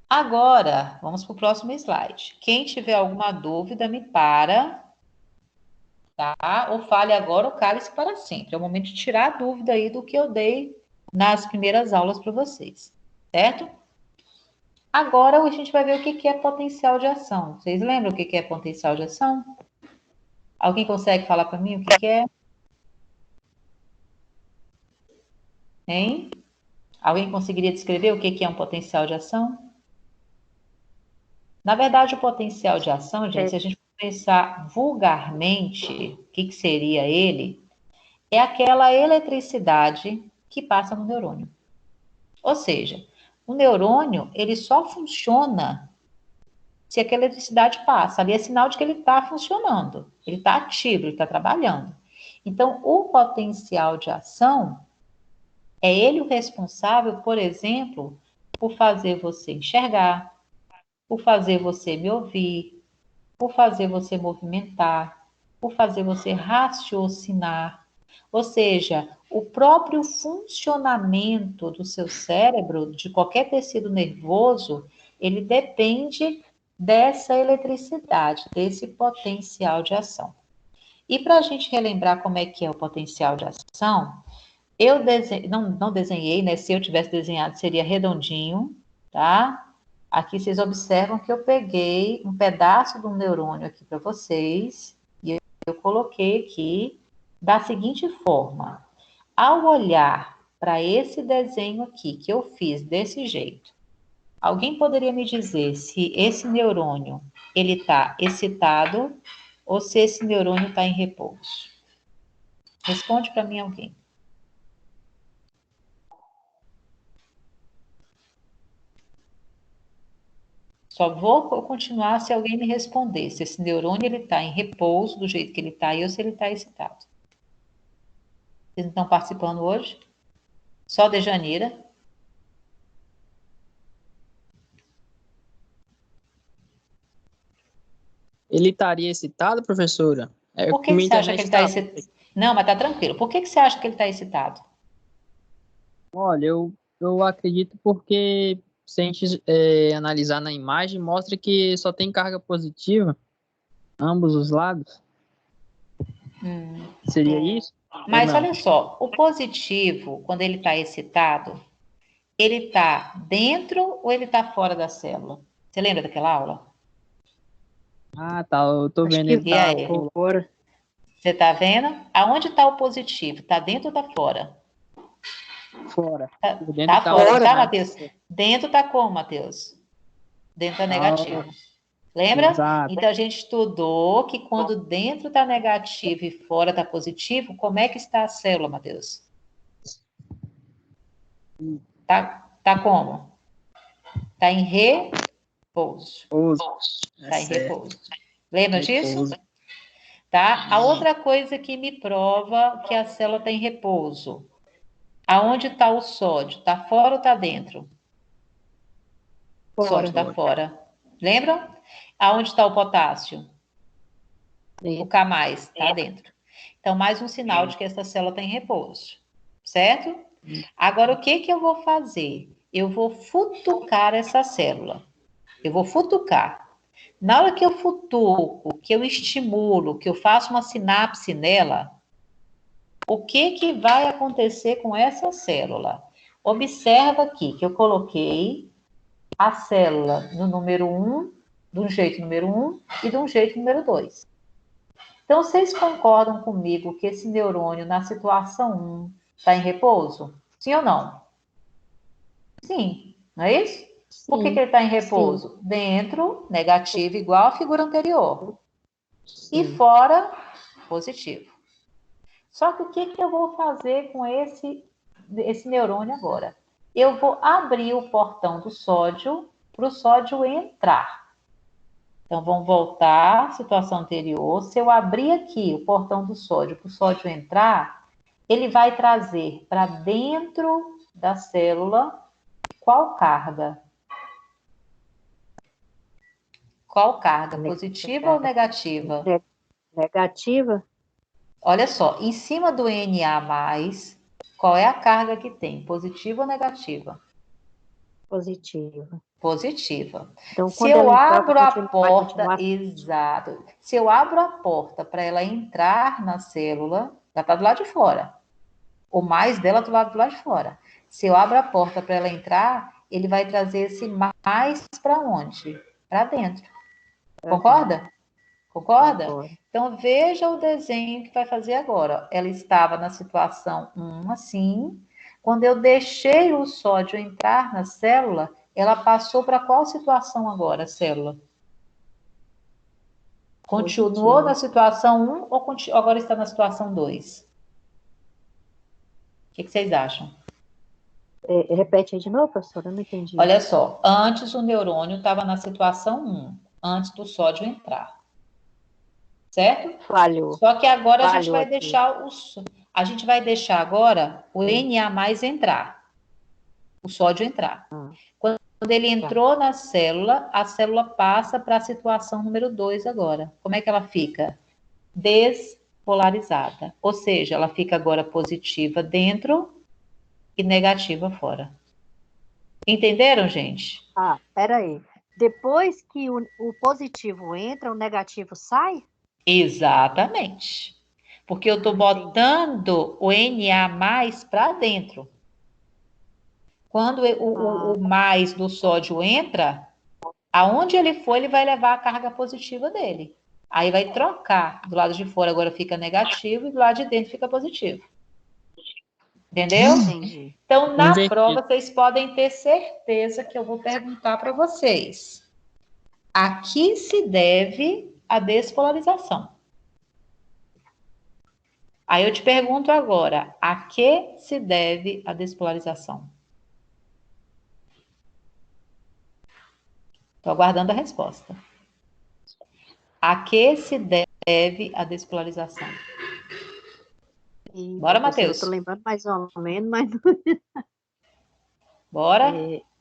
Agora, vamos para o próximo slide. Quem tiver alguma dúvida, me para tá? Ou fale agora ou cale-se para sempre. É o momento de tirar a dúvida aí do que eu dei nas primeiras aulas para vocês, certo? Agora a gente vai ver o que é potencial de ação. Vocês lembram o que é potencial de ação? Alguém consegue falar para mim o que é? Hein? Alguém conseguiria descrever o que é um potencial de ação? Na verdade, o potencial de ação, gente, se a gente pensar vulgarmente, o que seria ele? É aquela eletricidade que passa no neurônio. Ou seja, o neurônio, ele só funciona se aquela eletricidade passa. Ali é sinal de que ele está funcionando, ele está ativo, ele está trabalhando. Então, o potencial de ação é ele o responsável, por exemplo, por fazer você enxergar, por fazer você me ouvir, por fazer você movimentar, por fazer você raciocinar. Ou seja, o próprio funcionamento do seu cérebro, de qualquer tecido nervoso, ele depende dessa eletricidade, desse potencial de ação. E para a gente relembrar como é que é o potencial de ação, eu não desenhei, né? Se eu tivesse desenhado, seria redondinho, tá? Aqui vocês observam que eu peguei um pedaço do neurônio aqui para vocês e eu coloquei aqui da seguinte forma. Ao olhar para esse desenho aqui que eu fiz desse jeito, alguém poderia me dizer se esse neurônio ele está excitado ou se esse neurônio está em repouso? Responde para mim alguém. Só vou continuar se alguém me responder se esse neurônio ele está em repouso do jeito que ele está aí ou se ele está excitado. Vocês não estão participando hoje? Só de Janeira. Ele estaria excitado, professora? Por que você acha que ele está excitado? Não, mas tá tranquilo. Por que você acha que ele está excitado? Olha, eu acredito porque se a gente analisar na imagem, mostra que só tem carga positiva, ambos os lados. Seria isso? Mas olha só, o positivo, quando ele está excitado, ele está dentro ou ele está fora da célula? Você lembra daquela aula? Ah, tá. Eu tô vendo ele tá fora. Você está vendo? Aonde está o positivo? Está dentro ou está fora? Fora. Tá fora, tá, Matheus? Dentro tá como, Matheus? Dentro tá negativo. Lembra? Exato. Então, a gente estudou que quando dentro tá negativo e fora tá positivo, como é que está a célula, Matheus? Tá como? Tá em repouso. Tá em repouso. Lembra disso? Tá? A outra coisa que me prova que a célula tá em repouso. Aonde está o sódio? Está fora ou está dentro? Fora. Sódio está fora. Lembram? Aonde está o potássio? Dentro. O K+, está dentro. Então, mais um sinal de que essa célula está em repouso. Certo? Agora, o que eu vou fazer? Eu vou futucar essa célula. Eu vou futucar. Na hora que eu futuco, que eu estimulo, que eu faço uma sinapse nela, o que vai acontecer com essa célula? Observa aqui que eu coloquei a célula no número 1, de um jeito número 1 e de um jeito número 2. Então, vocês concordam comigo que esse neurônio, na situação 1, está em repouso? Sim ou não? Sim, não é isso? Sim. Por que ele está em repouso? Sim. Dentro, negativo, igual à figura anterior. Sim. E fora, positivo. Só que o que eu vou fazer com esse neurônio agora? Eu vou abrir o portão do sódio para o sódio entrar. Então, vamos voltar à situação anterior. Se eu abrir aqui o portão do sódio para o sódio entrar, ele vai trazer para dentro da célula qual carga? Qual carga? Positiva ou negativa? Negativa. Olha só, em cima do Na+, qual é a carga que tem? Positiva ou negativa? Positiva. Positiva. Então, Se quando eu ela entrar, abro vai a continuar, porta, exato. Se eu abro a porta para ela entrar na célula, ela está do lado de fora. O mais dela do lado de fora. Se eu abro a porta para ela entrar, ele vai trazer esse mais para onde? Para dentro. Concorda? Concorda? Concordo. Então, veja o desenho que vai fazer agora. Ela estava na situação 1, assim. Quando eu deixei o sódio entrar na célula, ela passou para qual situação agora, a célula? Continuou na situação 1 ou agora está na situação 2? O que vocês acham? Repete aí de novo, professora, eu não entendi. Olha só, antes o neurônio estava na situação 1, antes do sódio entrar. Certo? Falhou. Só que agora a gente Falhou vai aqui. deixar agora o Na+ entrar, o sódio entrar. Quando ele entrou na célula, a célula passa para a situação número 2 agora. Como é que ela fica? Despolarizada. Ou seja, ela fica agora positiva dentro e negativa fora. Entenderam, gente? Peraí. Depois que o positivo entra, o negativo sai? Esatamente. Porque eu estou botando o Na+ para dentro. Quando o mais do sódio entra, aonde ele for, ele vai levar a carga positiva dele. Aí vai trocar. Do lado de fora agora fica negativo e do lado de dentro fica positivo. Entendeu? Entendi. Então, na Invertido. prova, vocês podem ter certeza que eu vou perguntar para vocês. A que se deve a despolarização? Aí eu te pergunto agora, a que se deve a despolarização? Estou aguardando a resposta. A que se deve a despolarização? Bora, Matheus. Eu tô lembrando mais ou menos, mas não... Bora.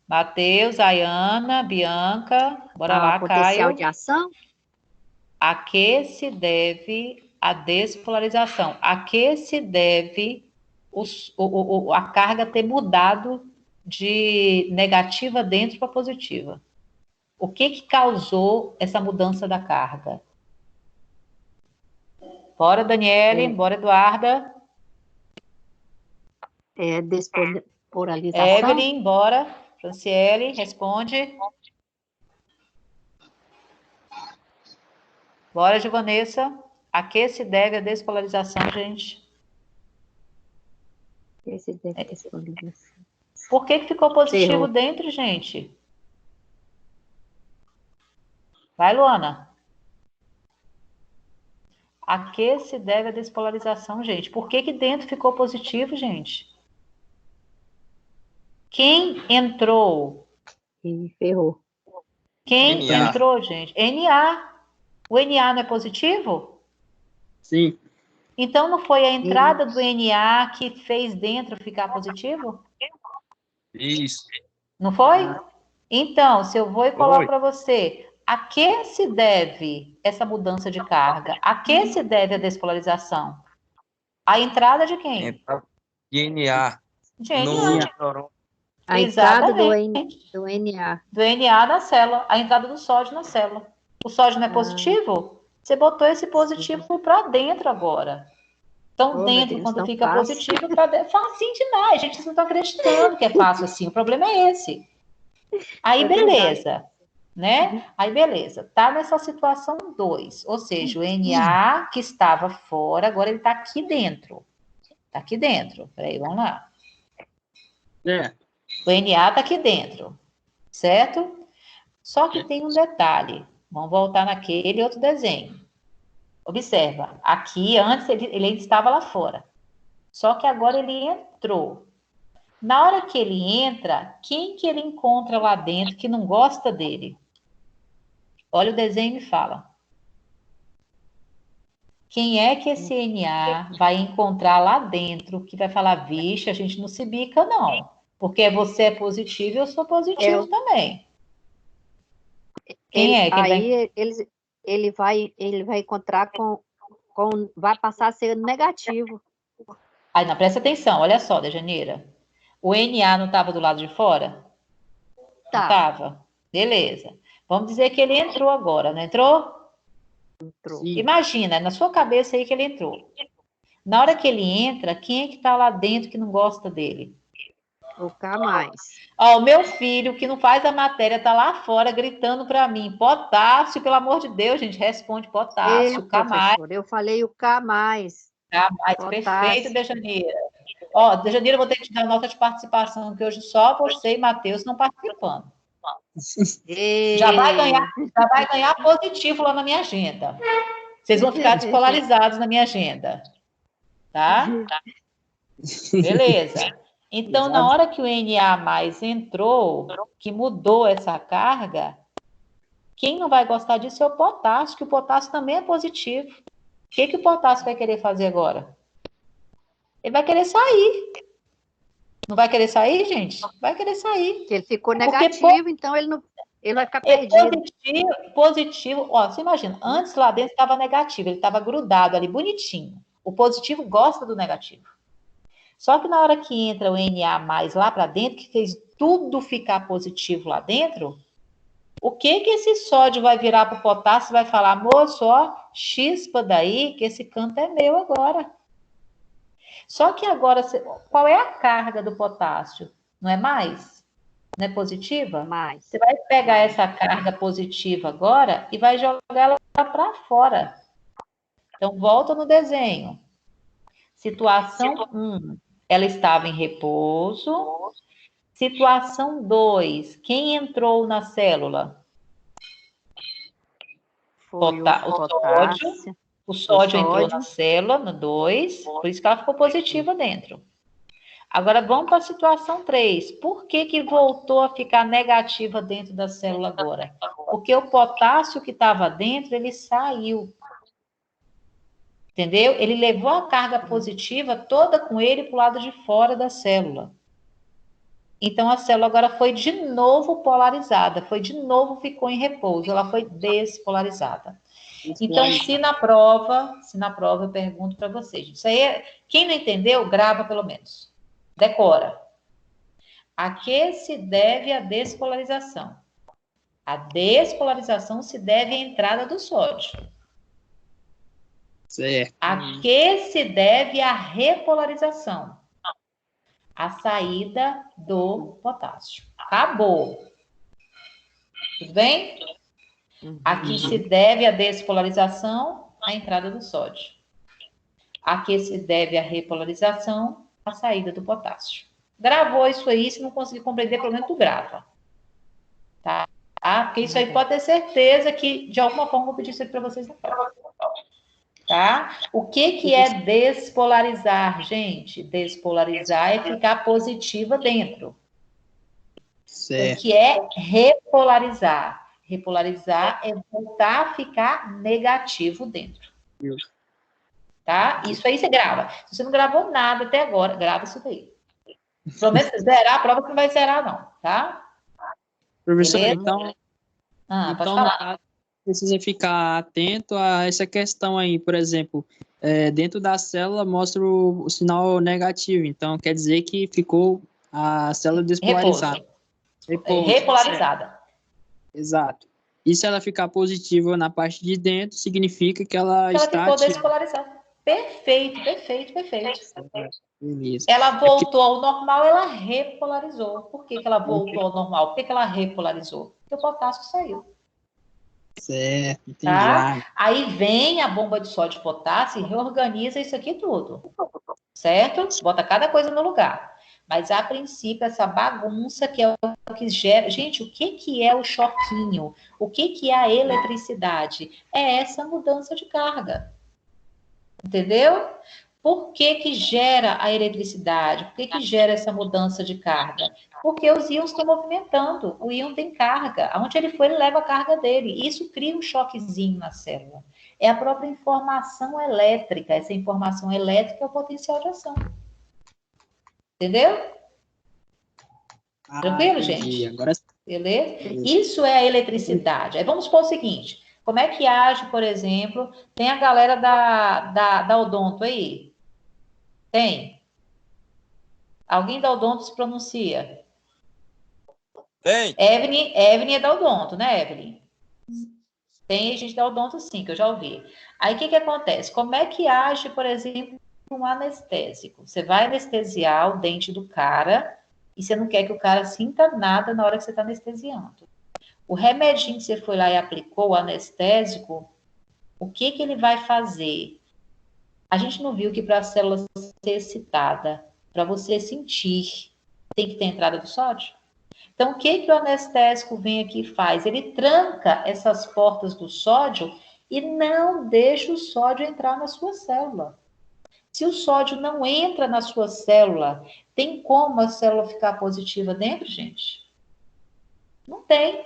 Matheus, Ayana, Bianca. Bora lá, potencial Caio. de ação? A que se deve a despolarização? A que se deve a carga ter mudado de negativa dentro para positiva? O que causou essa mudança da carga? Bora, Daniele. Bora, Eduarda. Despolarização. Evelyn, bora. Franciele, responde. Bora, Givanessa. A que se deve a despolarização, gente? Por que ficou positivo dentro, gente? Vai, Luana. A que se deve a despolarização, gente? Por que dentro ficou positivo, gente? Quem entrou? Ferrou. Quem Na. entrou, gente? Na. O Na não é positivo? Sim. Então não foi a entrada do Na que fez dentro ficar positivo? Isso. Não foi? Então, se eu vou e coloco para você, a que se deve essa mudança de carga? A que se deve a despolarização? A entrada de quem? Entrada de Na. De Na. No neurônio. A entrada do Na. Do Na na célula. A entrada do sódio na célula. O sódio não é positivo? Você botou esse positivo para dentro agora. Então, dentro, quando fica positivo, para dentro. Facinho demais. Gente, vocês não estão acreditando que é fácil assim. O problema é esse. Aí, beleza. Né? Aí, beleza. Tá nessa situação 2. Ou seja, o Na que estava fora, agora ele está aqui dentro. Está aqui dentro. Peraí, vamos lá. O Na está aqui dentro. Certo? Só que tem um detalhe. Vamos voltar naquele outro desenho. Observa. Aqui, antes, ele ainda estava lá fora. Só que agora ele entrou. Na hora que ele entra, quem que ele encontra lá dentro que não gosta dele? Olha o desenho e me fala. Quem é que esse Na vai encontrar lá dentro que vai falar, vixe, a gente não se bica, não. Porque você é positivo e eu sou positivo também. Quem é? Aí ele vai encontrar vai passar a ser negativo. Aí, não, presta atenção, olha só, Dejaneira. O Na não estava do lado de fora? Tá. Tava? Beleza. Vamos dizer que ele entrou agora, não entrou? Entrou. Sim. Imagina, na sua cabeça aí que ele entrou. Na hora que ele entra, quem é que tá lá dentro que não gosta dele? O K mais. Ó, o meu filho, que não faz a matéria, tá lá fora gritando para mim, potássio, pelo amor de Deus, gente, responde potássio, K+, Professor, eu falei o K mais. K+, perfeito, Potássio. Dejaneira. Ó, Dejaneira, eu vou ter que te dar nota de participação, que hoje só você e Matheus estão participando. Já vai ganhar positivo lá na minha agenda. Vocês vão ficar despolarizados na minha agenda. Tá? Beleza. Então, na hora que o Na+ entrou, que mudou essa carga, quem não vai gostar disso é o potássio, que o potássio também é positivo. O que o potássio vai querer fazer agora? Ele vai querer sair. Não vai querer sair, gente? Vai querer sair. Ele ficou negativo, então ele vai ficar perdido. Positivo. Ó, você imagina, antes lá dentro estava negativo, ele estava grudado ali, bonitinho. O positivo gosta do negativo. Só que na hora que entra o Na+ lá para dentro, que fez tudo ficar positivo lá dentro, o que esse sódio vai virar para o potássio e vai falar, moço, ó, chispa daí, que esse canto é meu agora. Só que agora, qual é a carga do potássio? Não é mais? Não é positiva? Mais. Você vai pegar essa carga positiva agora e vai jogar ela para fora. Então, volta no desenho. Situação 1, ela estava em repouso. Situação 2, quem entrou na célula? Foi O sódio entrou na célula, no 2, por isso que ela ficou positiva dentro. Agora, vamos para a situação 3. Por que voltou a ficar negativa dentro da célula agora? Porque o potássio que estava dentro, ele saiu. Entendeu? Ele levou a carga positiva toda com ele para o lado de fora da célula. Então, a célula agora foi de novo polarizada, ficou em repouso, ela foi despolarizada. Então, se na prova eu pergunto para vocês, isso aí, quem não entendeu, grava pelo menos, decora. A que se deve a despolarização? A despolarização se deve à entrada do sódio. Certo. A que se deve a repolarização? A saída do potássio. Acabou. Tudo bem? A que se deve a despolarização? A entrada do sódio. A que se deve a repolarização? A saída do potássio. Gravou isso aí, se não conseguir compreender, pelo menos tu grava. Tá? Porque isso aí pode ter certeza que, de alguma forma, eu vou pedir isso aí para vocês na prova. Tá? O que é despolarizar, gente? Despolarizar é ficar positiva dentro. Certo. O que é repolarizar? Repolarizar é voltar a ficar negativo dentro. Tá? Isso aí você grava. Se você não gravou nada até agora, grava isso daí. Pelo menos zerar a prova, que não vai zerar, não. Tá? Professor, Beleza? então Pode falar. precisa ficar atento a essa questão aí, por exemplo, dentro da célula mostra o sinal negativo, então quer dizer que ficou a célula despolarizada. Repolarizada. Certo. Exato. E se ela ficar positiva na parte de dentro, significa que ela está ficou ativa. despolarizada. Perfeito. Beleza. Ela voltou ao normal, ela repolarizou. Por que ela voltou ao normal? Por que ela repolarizou? Porque o potássio saiu. Certo, entendi. Tá? Aí vem a bomba de sódio e potássio e reorganiza isso aqui tudo. Certo? Bota cada coisa no lugar. Mas, a princípio, essa bagunça que é o que gera... Gente, o que é o choquinho? O que é a eletricidade? É essa mudança de carga. Entendeu? Por que gera a eletricidade? Por que gera essa mudança de carga? Porque os íons estão movimentando. O íon tem carga. Aonde ele for, ele leva a carga dele. Isso cria um choquezinho na célula. É a própria informação elétrica. Essa informação elétrica é o potencial de ação. Entendeu? Tranquilo, gente? Agora... Beleza? Isso é a eletricidade. Aí vamos supor o seguinte. Como é que age, por exemplo, tem a galera da odonto aí? Tem? Alguém da odonto se pronuncia? Tem. Evelyn é da odonto, né, Evelyn? Tem gente da odonto, sim, que eu já ouvi. Aí, o que acontece? Como é que age, por exemplo, um anestésico? Você vai anestesiar o dente do cara e você não quer que o cara sinta nada na hora que você está anestesiando. O remedinho que você foi lá e aplicou, o anestésico, o que ele vai fazer? A gente não viu que para a célula ser excitada, para você sentir, tem que ter entrada do sódio? Então, o que o anestésico vem aqui e faz? Ele tranca essas portas do sódio e não deixa o sódio entrar na sua célula. Se o sódio não entra na sua célula, tem como a célula ficar positiva dentro, gente? Não tem.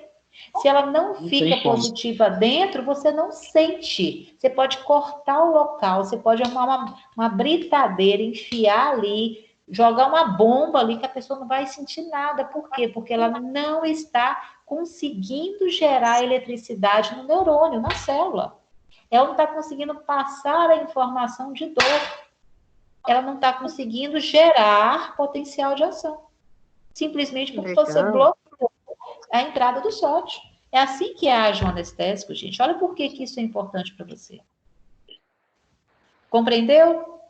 Se ela não fica positiva dentro, você não sente. Você pode cortar o local, você pode arrumar uma britadeira, enfiar ali, jogar uma bomba ali que a pessoa não vai sentir nada. Por quê? Porque ela não está conseguindo gerar eletricidade no neurônio, na célula. Ela não está conseguindo passar a informação de dor. Ela não está conseguindo gerar potencial de ação. Simplesmente porque você bloqueou a entrada do sódio. É assim que age um anestésico, gente. Olha por que isso é importante para você. Compreendeu?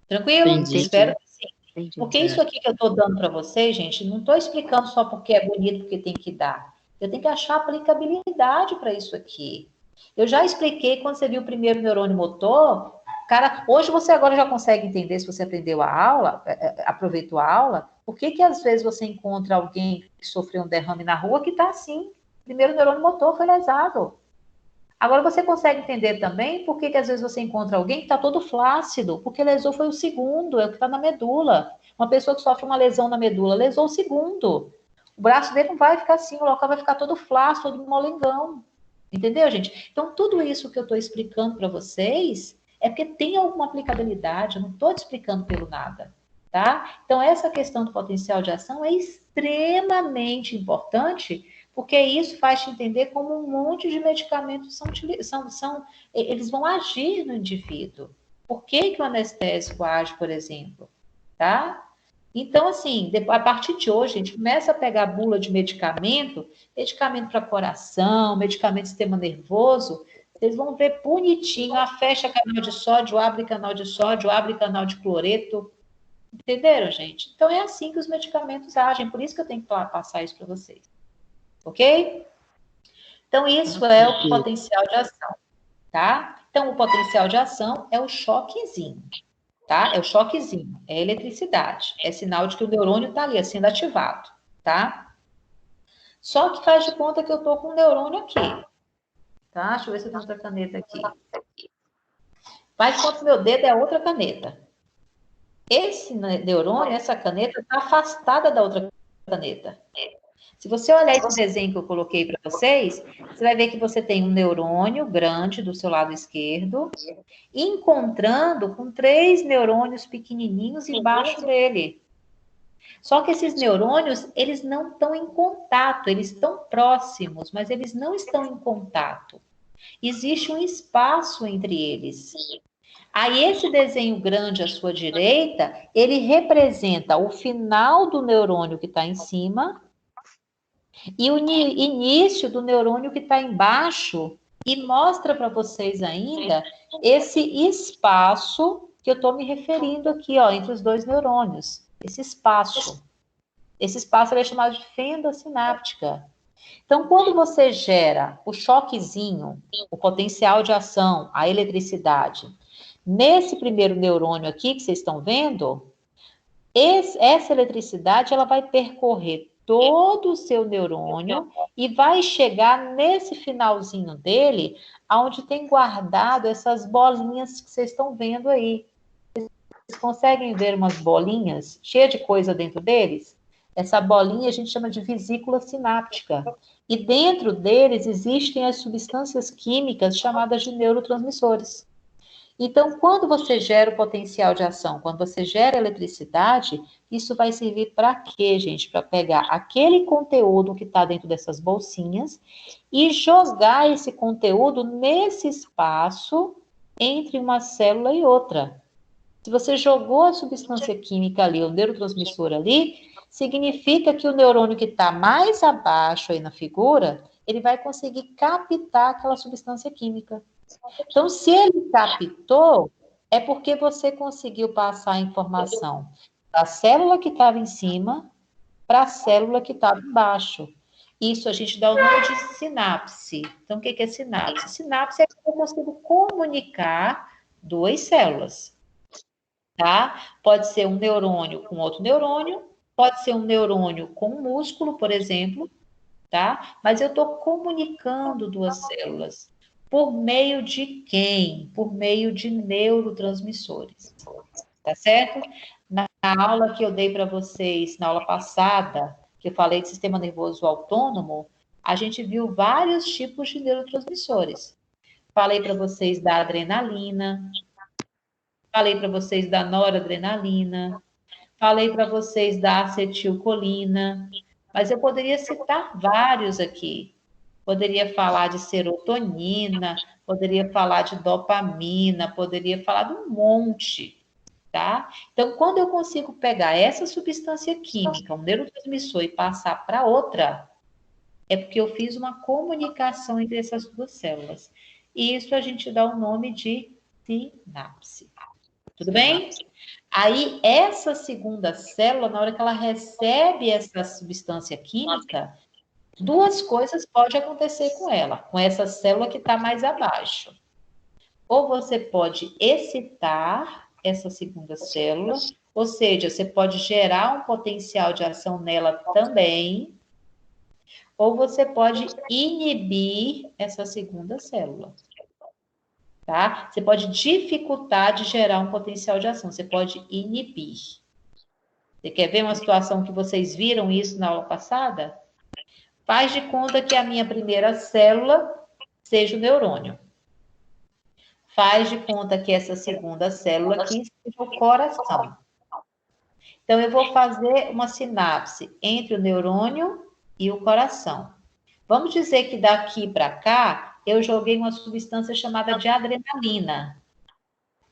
Tranquilo? Entendi. Espero que sim. Entendi. Porque isso aqui que eu estou dando para vocês, gente, não estou explicando só porque é bonito, porque tem que dar. Eu tenho que achar aplicabilidade para isso aqui. Eu já expliquei quando você viu o primeiro neurônio motor. Cara, hoje você agora já consegue entender, se você aprendeu a aula, aproveitou a aula, por que às vezes você encontra alguém que sofreu um derrame na rua que está assim, primeiro neurônio motor foi lesado. Agora você consegue entender também por que às vezes você encontra alguém que está todo flácido, porque lesou foi o segundo, é o que está na medula. Uma pessoa que sofre uma lesão na medula, lesou o segundo. O braço dele não vai ficar assim, o local vai ficar todo flácido, todo molengão. Entendeu, gente? Então, tudo isso que eu estou explicando para vocês é porque tem alguma aplicabilidade, eu não estou te explicando pelo nada, tá? Então, essa questão do potencial de ação é extremamente importante, porque isso faz te entender como um monte de medicamentos eles vão agir no indivíduo. Por que o anestésico age, por exemplo, tá? Então, assim, a partir de hoje, a gente começa a pegar a bula de medicamento para coração, medicamento do sistema nervoso, vocês vão ver bonitinho, fecha canal de sódio, abre canal de sódio, abre canal de cloreto. Entenderam, gente? Então, é assim que os medicamentos agem, por isso que eu tenho que passar isso para vocês. Ok? Então, isso é o potencial de ação, tá? Então, o potencial de ação é o choquezinho, tá? É o choquezinho, é eletricidade, é sinal de que o neurônio está ali, sendo ativado, tá? Só que faz de conta que eu tô com um neurônio aqui, tá? Deixa eu ver se eu tenho outra caneta aqui. Faz de conta que meu dedo é outra caneta. Esse neurônio, essa caneta, está afastada da outra caneta. Se você olhar esse desenho que eu coloquei para vocês, você vai ver que você tem um neurônio grande do seu lado esquerdo, encontrando com 3 neurônios pequenininhos embaixo dele. Só que esses neurônios, eles não estão em contato, eles estão próximos, mas eles não estão em contato. Existe um espaço entre eles. Aí, esse desenho grande à sua direita, ele representa o final do neurônio que está em cima e o início do neurônio que está embaixo, e mostra para vocês ainda esse espaço que eu estou me referindo aqui, ó, entre os 2 neurônios. Esse espaço. Esse espaço é chamado de fenda sináptica. Então, quando você gera o choquezinho, o potencial de ação, a eletricidade, nesse primeiro neurônio aqui que vocês estão vendo, essa eletricidade ela vai percorrer todo o seu neurônio e vai chegar nesse finalzinho dele, onde tem guardado essas bolinhas que vocês estão vendo aí. Vocês conseguem ver umas bolinhas cheias de coisa dentro deles? Essa bolinha a gente chama de vesícula sináptica. E dentro deles existem as substâncias químicas chamadas de neurotransmissores. Então, quando você gera o potencial de ação, quando você gera eletricidade, isso vai servir para quê, gente? Para pegar aquele conteúdo que está dentro dessas bolsinhas e jogar esse conteúdo nesse espaço entre uma célula e outra. Se você jogou a substância química ali, o neurotransmissor ali, significa que o neurônio que está mais abaixo aí na figura, ele vai conseguir captar aquela substância química. Então, se ele captou, é porque você conseguiu passar a informação da célula que estava em cima para a célula que estava embaixo. Isso a gente dá o nome de sinapse. Então, o que é sinapse? Sinapse é que eu consigo comunicar duas células, tá? Pode ser um neurônio com outro neurônio, pode ser um neurônio com um músculo, por exemplo, tá? Mas eu estou comunicando duas células. Por meio de quem? Por meio de neurotransmissores, tá certo? Na aula que eu dei para vocês, na aula passada, que eu falei de sistema nervoso autônomo, a gente viu vários tipos de neurotransmissores. Falei para vocês da adrenalina, falei para vocês da noradrenalina, falei para vocês da acetilcolina, mas eu poderia citar vários aqui. Poderia falar de serotonina, poderia falar de dopamina, poderia falar de um monte, tá? Então, quando eu consigo pegar essa substância química, um neurotransmissor, e passar para outra, é porque eu fiz uma comunicação entre essas duas células. E isso a gente dá o nome de sinapse. Tudo bem? Aí, essa segunda célula, na hora que ela recebe essa substância química, duas coisas podem acontecer com ela, com essa célula que está mais abaixo. Ou você pode excitar essa segunda célula, ou seja, você pode gerar um potencial de ação nela também, ou você pode inibir essa segunda célula. Tá? Você pode dificultar de gerar um potencial de ação, você pode inibir. Você quer ver uma situação que vocês viram isso na aula passada? Faz de conta que a minha primeira célula seja o neurônio. Faz de conta que essa segunda célula aqui seja o coração. Então, eu vou fazer uma sinapse entre o neurônio e o coração. Vamos dizer que daqui para cá, eu joguei uma substância chamada de adrenalina.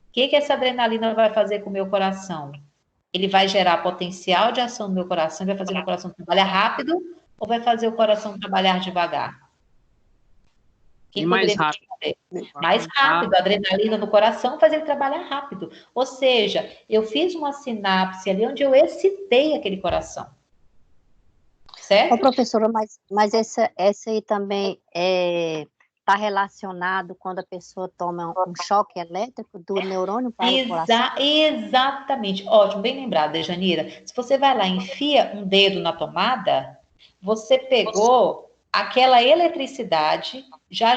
O que essa adrenalina vai fazer com o meu coração? Ele vai gerar potencial de ação no meu coração, vai fazer o meu coração trabalhar rápido ou vai fazer o coração trabalhar devagar? E mais rápido. Mais rápido, a adrenalina no coração faz ele trabalhar rápido. Ou seja, eu fiz uma sinapse ali onde eu excitei aquele coração. Certo? Ô, professora, mas essa aí também está relacionado quando a pessoa toma um choque elétrico do neurônio para o coração? Exatamente. Ótimo, bem lembrada, Janira. Se você vai lá e enfia um dedo na tomada, você pegou aquela eletricidade, já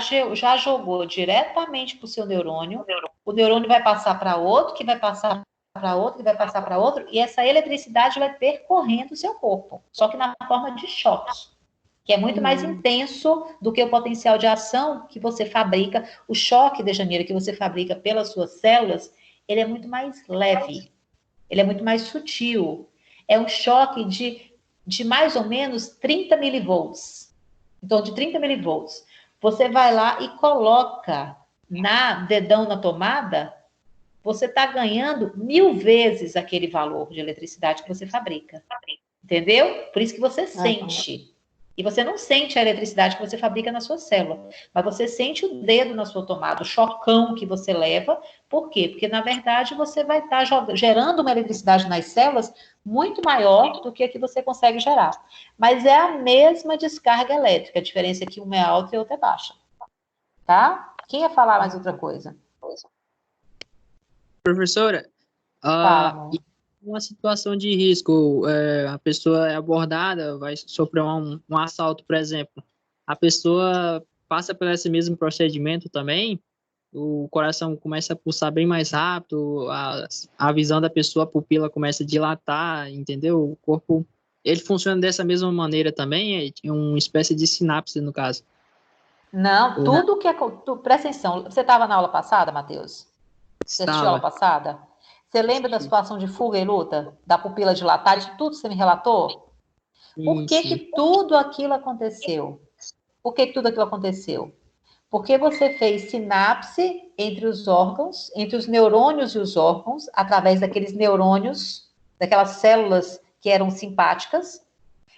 jogou diretamente para o seu neurônio, o neurônio vai passar para outro, que vai passar para outro, que vai passar para outro, e essa eletricidade vai percorrendo o seu corpo, só que na forma de choque, que é muito mais intenso do que o potencial de ação que você fabrica. O choque, Dejanira, que você fabrica pelas suas células, ele é muito mais leve, ele é muito mais sutil. É um choque de mais ou menos 30 milivolts. Então, de 30 milivolts. Você vai lá e coloca dedão na tomada, você está ganhando 1000 vezes aquele valor de eletricidade que você fabrica. Entendeu? Por isso que você sente. E você não sente a eletricidade que você fabrica na sua célula, mas você sente o dedo na sua tomada, o chocão que você leva. Por quê? Porque, na verdade, você vai estar gerando uma eletricidade nas células muito maior do que a que você consegue gerar. Mas é a mesma descarga elétrica, a diferença é que uma é alta e a outra é baixa. Tá? Quem ia falar mais outra coisa? Professora, uma situação de risco, a pessoa é abordada, vai sofrer um assalto, por exemplo. A pessoa passa por esse mesmo procedimento também, o coração começa a pulsar bem mais rápido, a visão da pessoa, a pupila começa a dilatar, entendeu? O corpo, ele funciona dessa mesma maneira também, é uma espécie de sinapse, no caso. Não, tudo que é... Presta atenção, você estava na aula passada, Matheus? Você assistiu a aula passada? Você lembra da situação de fuga e luta? Da pupila dilatada, de tudo que você me relatou? Por que tudo aquilo aconteceu? Por que tudo aquilo aconteceu? Porque você fez sinapse entre os órgãos, entre os neurônios e os órgãos, através daqueles neurônios, daquelas células que eram simpáticas,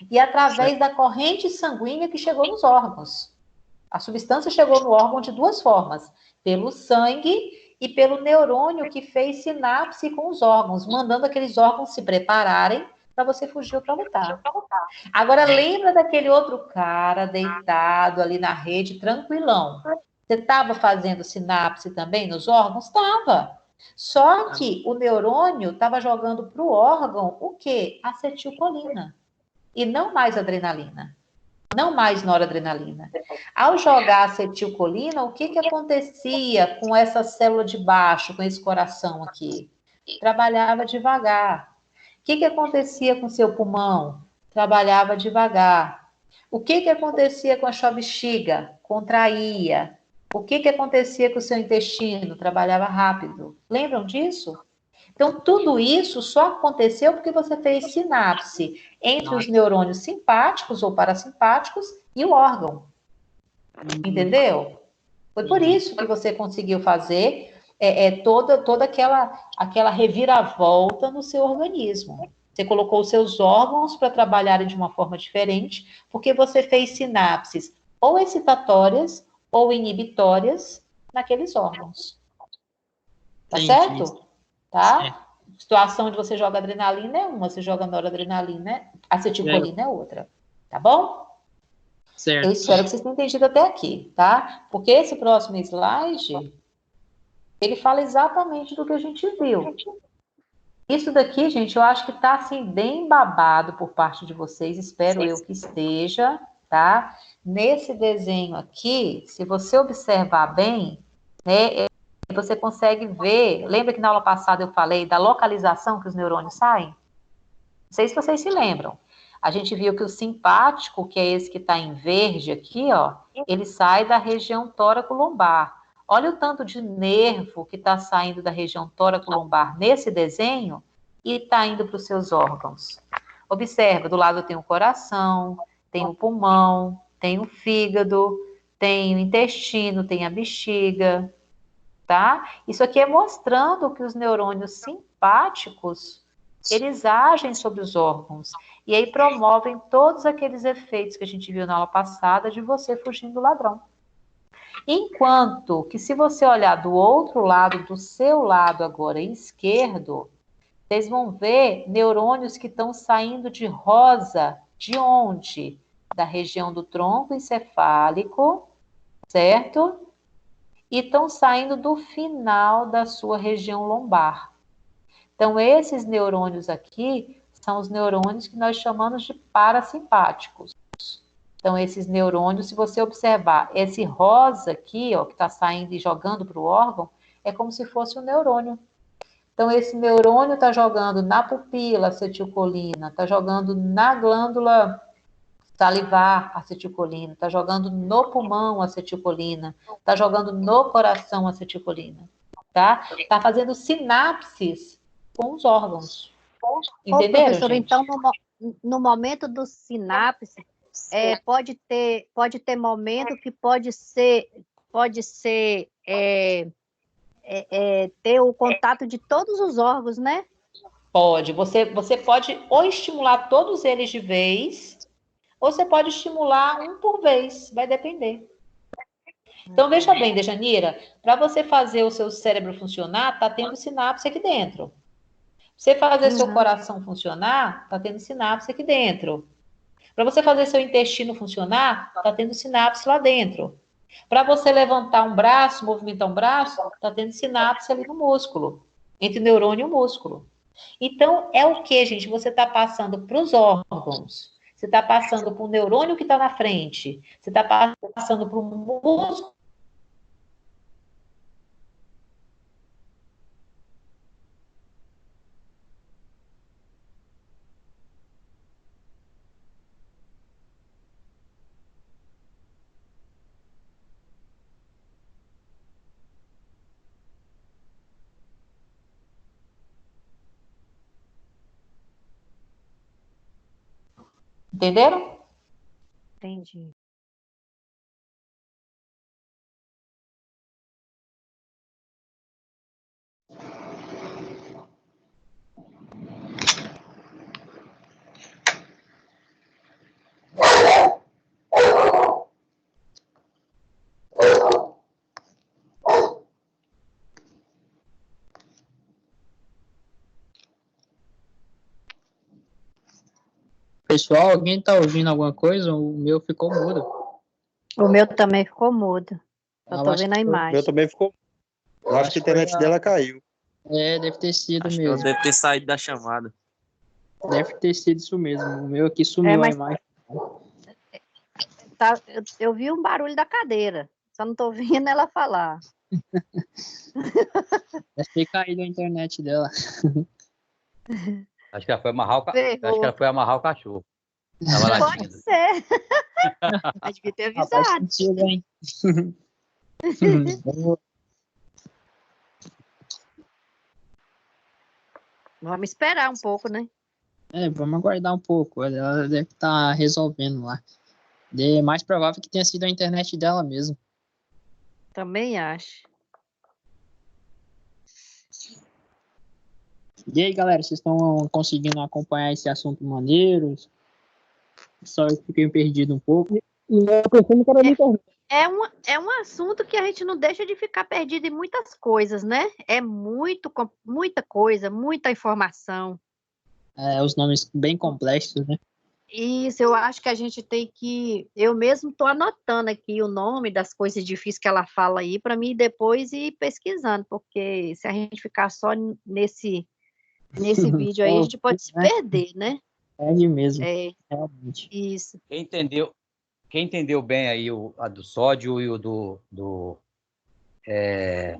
e através da corrente sanguínea que chegou nos órgãos. A substância chegou no órgão de duas formas, pelo sangue e pelo neurônio que fez sinapse com os órgãos, mandando aqueles órgãos se prepararem para você fugir ou para lutar. Agora, lembra daquele outro cara deitado ali na rede, tranquilão? Você estava fazendo sinapse também nos órgãos? Estava. Só que o neurônio estava jogando para o órgão o quê? Acetilcolina. E não mais adrenalina. Não mais noradrenalina. Ao jogar acetilcolina, o que acontecia com essa célula de baixo, com esse coração aqui? Trabalhava devagar. O que acontecia com o seu pulmão? Trabalhava devagar. O que acontecia com a sua bexiga? Contraía. O que acontecia com o seu intestino? Trabalhava rápido. Lembram disso? Então, tudo isso só aconteceu porque você fez sinapse entre os neurônios simpáticos ou parasimpáticos e o órgão. Entendeu? Foi por isso que você conseguiu fazer toda aquela reviravolta no seu organismo. Você colocou os seus órgãos para trabalharem de uma forma diferente, porque você fez sinapses ou excitatórias ou inibitórias naqueles órgãos. Tá certo? Tá? Situação onde você joga adrenalina é uma, você joga noradrenalina, acetilcolina é outra. Tá bom? Certo. Eu espero que vocês tenham entendido até aqui, tá? Porque esse próximo slide, ele fala exatamente do que a gente viu. Isso daqui, gente, eu acho que tá, assim, bem babado por parte de vocês, espero eu que esteja, tá? Nesse desenho aqui, se você observar bem, né, você consegue ver, lembra que na aula passada eu falei da localização que os neurônios saem? Não sei se vocês se lembram. A gente viu que o simpático, que é esse que está em verde aqui, ó, ele sai da região tóraco-lombar. Olha o tanto de nervo que está saindo da região tóraco-lombar nesse desenho e está indo para os seus órgãos. Observa, do lado tem o coração, tem o pulmão, tem o fígado, tem o intestino, tem a bexiga, tá? Isso aqui é mostrando que os neurônios simpáticos, eles agem sobre os órgãos, e aí promovem todos aqueles efeitos que a gente viu na aula passada de você fugindo do ladrão. Enquanto que se você olhar do outro lado, do seu lado agora esquerdo, vocês vão ver neurônios que estão saindo de rosa, de onde? Da região do tronco encefálico, certo? E estão saindo do final da sua região lombar. Então, esses neurônios aqui são os neurônios que nós chamamos de parasimpáticos. Então, esses neurônios, se você observar, esse rosa aqui, ó, que está saindo e jogando para o órgão, é como se fosse um neurônio. Então, esse neurônio está jogando na pupila acetilcolina, está jogando na glândula salivar acetilcolina, está jogando no pulmão acetilcolina, está jogando no coração acetilcolina, tá? Está fazendo sinapses com os órgãos. Entenderam, professora, gente? então, no momento do sinapse, pode ter momento que pode ser ter o contato de todos os órgãos, né? Pode. Você pode ou estimular todos eles de vez, ou você pode estimular um por vez, vai depender. Então, veja bem, Dejanira, para você fazer o seu cérebro funcionar, tá tendo sinapse aqui dentro. Você fazer seu coração funcionar, tá tendo sinapse aqui dentro. Para você fazer seu intestino funcionar, tá tendo sinapse lá dentro. Para você levantar um braço, movimentar um braço, tá tendo sinapse ali no músculo, entre o neurônio e o músculo. Então, é o que, gente? Você está passando para os órgãos. Você está passando para o neurônio que está na frente. Você está passando para o músculo. Entenderam? Entendi. Pessoal, alguém tá ouvindo alguma coisa? O meu ficou mudo. O meu também ficou mudo. Eu Eu tô acho vendo a que O meu imagem. também ficou. Eu acho que a internet dela caiu. deve ter sido Acho que ela mesmo. deve ter saído da chamada. Deve ter sido isso mesmo. O meu aqui É, sumiu a mas imagem. tá, eu vi um barulho da cadeira. Só não tô vendo ela falar. Deve ter caído a internet dela. Acho que ela foi amarrar o, acho que Ferrou. ela foi amarrar o cachorro. Tava Pode latindo. ser. Mas devia ter Ah, faz avisado. sentido, hein? Vamos esperar um pouco, né? Vamos aguardar um pouco. Ela deve estar resolvendo lá. É mais provável que tenha sido a internet dela mesmo. Também acho. E aí, galera, vocês estão conseguindo acompanhar esse assunto maneiro? Só eu fiquei perdido um pouco. E eu pensando que era muito ruim. É um assunto que a gente não deixa de ficar perdido em muitas coisas, né? É muita coisa, muita informação. Os nomes bem complexos, né? Isso, eu acho que a gente tem que. Eu mesmo estou anotando aqui o nome das coisas difíceis que ela fala aí, para mim depois ir pesquisando, porque se a gente ficar só nesse vídeo aí, a gente pode se perder, né? Perde mesmo, É, realmente. isso. Quem entendeu bem aí a do sódio e o é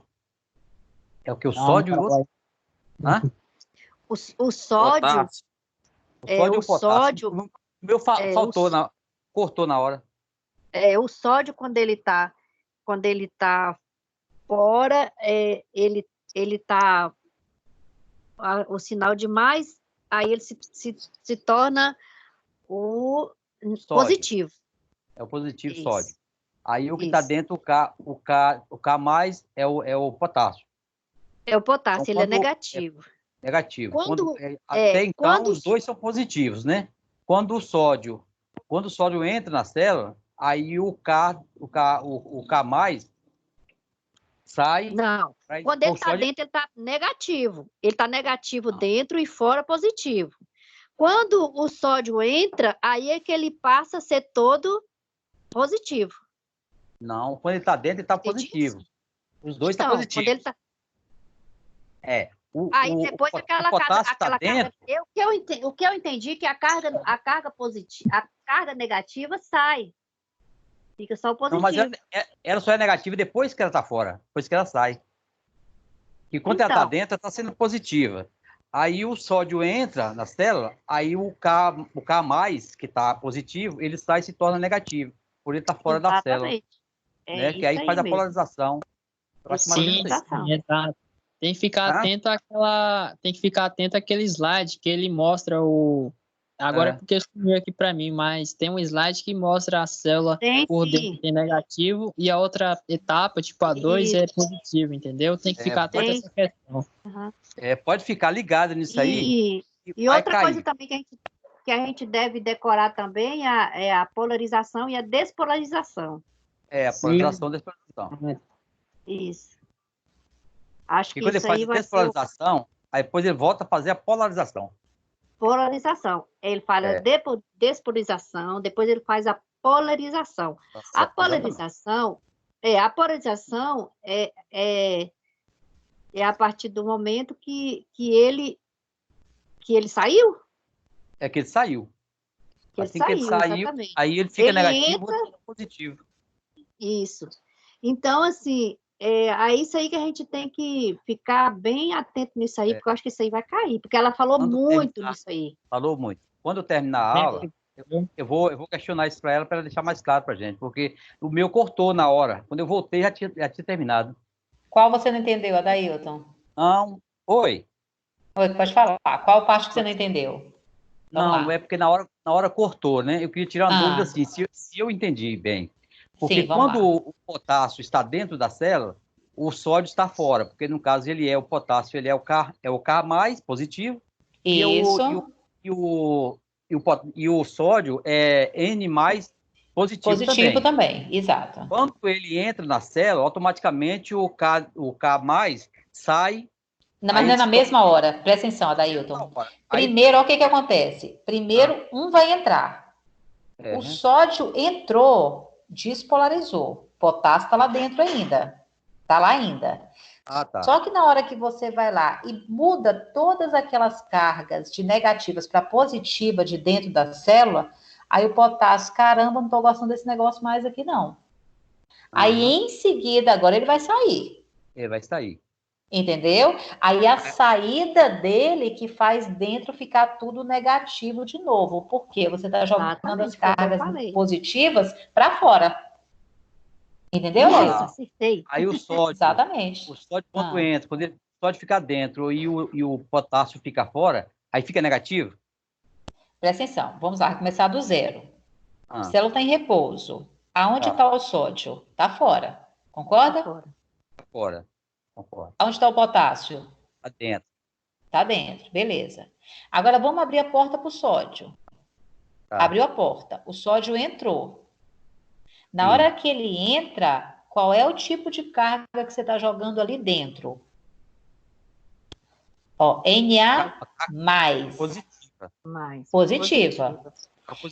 o que o sódio e o outro? Hã? O sódio, Potássio. O sódio e o potássio. sódio, O meu faltou, cortou na hora. o sódio quando ele tá fora, ele tá o sinal de mais, aí ele se torna o Sódio. positivo. É o positivo Isso. sódio. Aí o que está Isso. dentro, o K mais é o potássio. É o potássio, Então, ele é negativo. Negativo. Quando- Até então, quando- os dois são positivos, né? Quando o sódio entra na célula, aí o K mais sai. Não, quando ele o está sódio- dentro, ele está negativo. Ele está negativo dentro e fora positivo. Quando o sódio entra, aí é que ele passa a ser todo positivo. Não, quando ele está dentro, ele está positivo. Os dois estão Então, positivos. quando ele tá... Aí depois aquela potássio carga, está dentro. o que eu entendi é que a carga positiva, a carga negativa sai. Fica só o positivo. Não, mas ela só é negativa depois que ela está fora, depois que ela sai. E quando ela está Então. dentro, ela está sendo positiva. Aí o sódio entra na célula, aí o K mais, que está positivo, ele sai e se torna negativo, por ele estar fora da célula. Exatamente. Né? Que aí faz a mesmo. polarização. Eu acho mais ou menos isso. Sim, exato. Tem que ficar atento àquele slide que ele mostra Agora é porque sumiu aqui para mim, mas tem um slide que mostra a célula por dentro tem negativo e a outra etapa, tipo a 2, é positivo, entendeu? Tem que ficar atento a essa questão. Uhum. Pode ficar ligado nisso aí. E outra coisa também que a gente deve decorar também é a polarização e a despolarização. A polarização e despolarização. Isso. Acho que quando isso ele faz aí a despolarização, aí depois ele volta a fazer a polarização. Polarização. Ele fala despolarização, depois ele faz a polarização. A polarização é a partir do momento que ele saiu. É que ele saiu. Que assim ele que ele saiu, exatamente. aí ele fica Ele negativo entra... ou positivo. Isso. Então, assim, é isso aí que a gente tem que ficar bem atento nisso aí, porque eu acho que isso aí vai cair, porque ela falou muito nisso aí. Falou muito. Quando terminar a aula, eu vou questionar isso para ela deixar mais claro para a gente, porque o meu cortou na hora. Quando eu voltei, já tinha terminado. Qual você não entendeu, Adailton? Não. Oi, pode falar. Qual parte que você não entendeu? Não, é porque na hora cortou, né? Eu queria tirar uma dúvida assim, se eu entendi bem. Porque quando o potássio está dentro da célula, o sódio está fora, porque no caso ele é o potássio, ele é o K mais positivo. Isso. E o sódio é N mais positivo também, exato. Quando ele entra na célula, automaticamente o K mais sai Não, mas não é na mesma hora. Presta atenção, Adailton. Primeiro, olha o que acontece. Primeiro, um vai entrar. O sódio entrou, despolarizou. O potássio está lá dentro ainda. Está lá ainda. Tá. Só que na hora que você vai lá e muda todas aquelas cargas de negativas para positiva de dentro da célula, aí o potássio, caramba, não estou gostando desse negócio mais aqui, não. Aí, em seguida, agora ele vai sair. Ele vai sair. Entendeu? Aí a saída dele que faz dentro ficar tudo negativo de novo. Porque você está jogando as cargas positivas para fora. Entendeu, Leila? Acertei. Aí o sódio. Exatamente. O sódio quando entra, quando o sódio fica dentro e o potássio fica fora, aí fica negativo? Presta atenção. Vamos lá, começar do zero. A célula está em repouso. Aonde está o sódio? Está fora. Concorda? Está fora. Concordo. Onde está o potássio? Está dentro. Está dentro, beleza. Agora vamos abrir a porta para o sódio. Abriu a porta, o sódio entrou. Na hora que ele entra, qual é o tipo de carga que você está jogando ali dentro? Ó, Na mais. Positiva.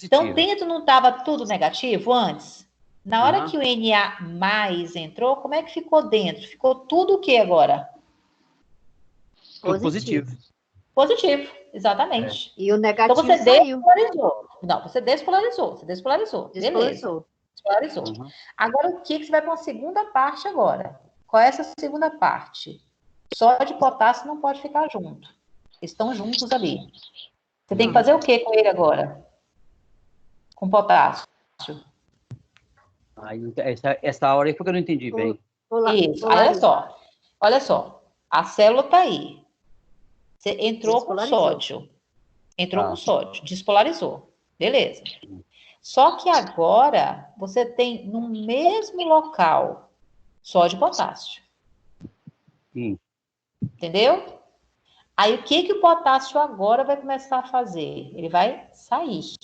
Então, dentro não estava tudo negativo antes? Na hora que o Na mais entrou, como é que ficou dentro? Ficou tudo o que agora? Positivo. Positivo, exatamente. E o negativo então você saiu. Despolarizou. Não, você despolarizou. Beleza. Despolarizou. Agora, o que você vai para a segunda parte agora? Qual é essa segunda parte? Sódio e potássio não pode ficar junto. Estão juntos ali. Você tem que fazer o que com ele agora? Com potássio. Essa hora aí foi que eu não entendi bem. Isso, olha só. A célula está aí. Você entrou com sódio. Despolarizou. Beleza. Só que agora você tem no mesmo local sódio e potássio. Entendeu? Aí o que o potássio agora vai começar a fazer? Ele vai sair.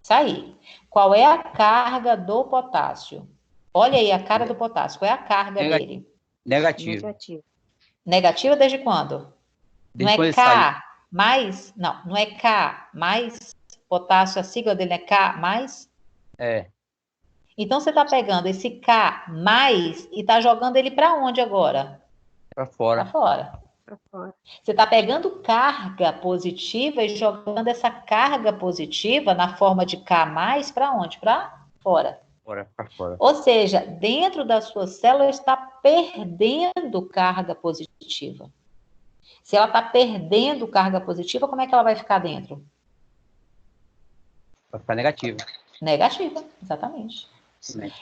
Sair. Qual é a carga do potássio? Olha aí a carga do potássio. Qual é a carga dele? Negativo. Negativa desde quando? Não é K mais? Não é K mais potássio, a sigla dele é K mais? Então você está pegando esse K mais e está jogando ele para onde agora? Para fora. Para fora. Você está pegando carga positiva e jogando essa carga positiva na forma de K mais para onde? Para fora. Para fora. Ou seja, dentro da sua célula está perdendo carga positiva. Se ela está perdendo carga positiva, como é que ela vai ficar dentro? Vai ficar negativa. Negativa, exatamente.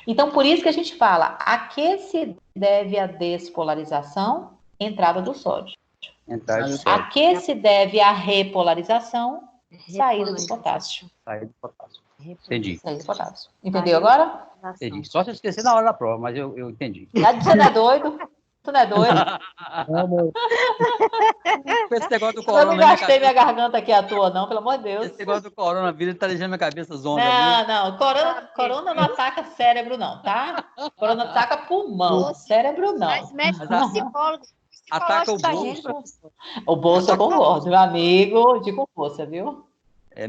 Então, por isso que a gente fala, a que se deve a despolarização? Entrada do sódio. A que se deve a repolarização? Saída do potássio. Entendi. Saída do potássio. Entendeu agora? Entendi. Só se eu esquecer na hora da prova, mas eu entendi. Você não é doido? Tu não é doido? Esse negócio do corona. Eu não gastei minha garganta aqui à toa, não, pelo amor de Deus. Esse negócio do coronavírus tá deixando minha cabeça zonda. Não. Corona não ataca cérebro, não, tá? Corona ataca pulmão. Cérebro, não. Mas médico psicólogo. Ataca o bolso. O bolso eu concordo, meu amigo, de com força, viu?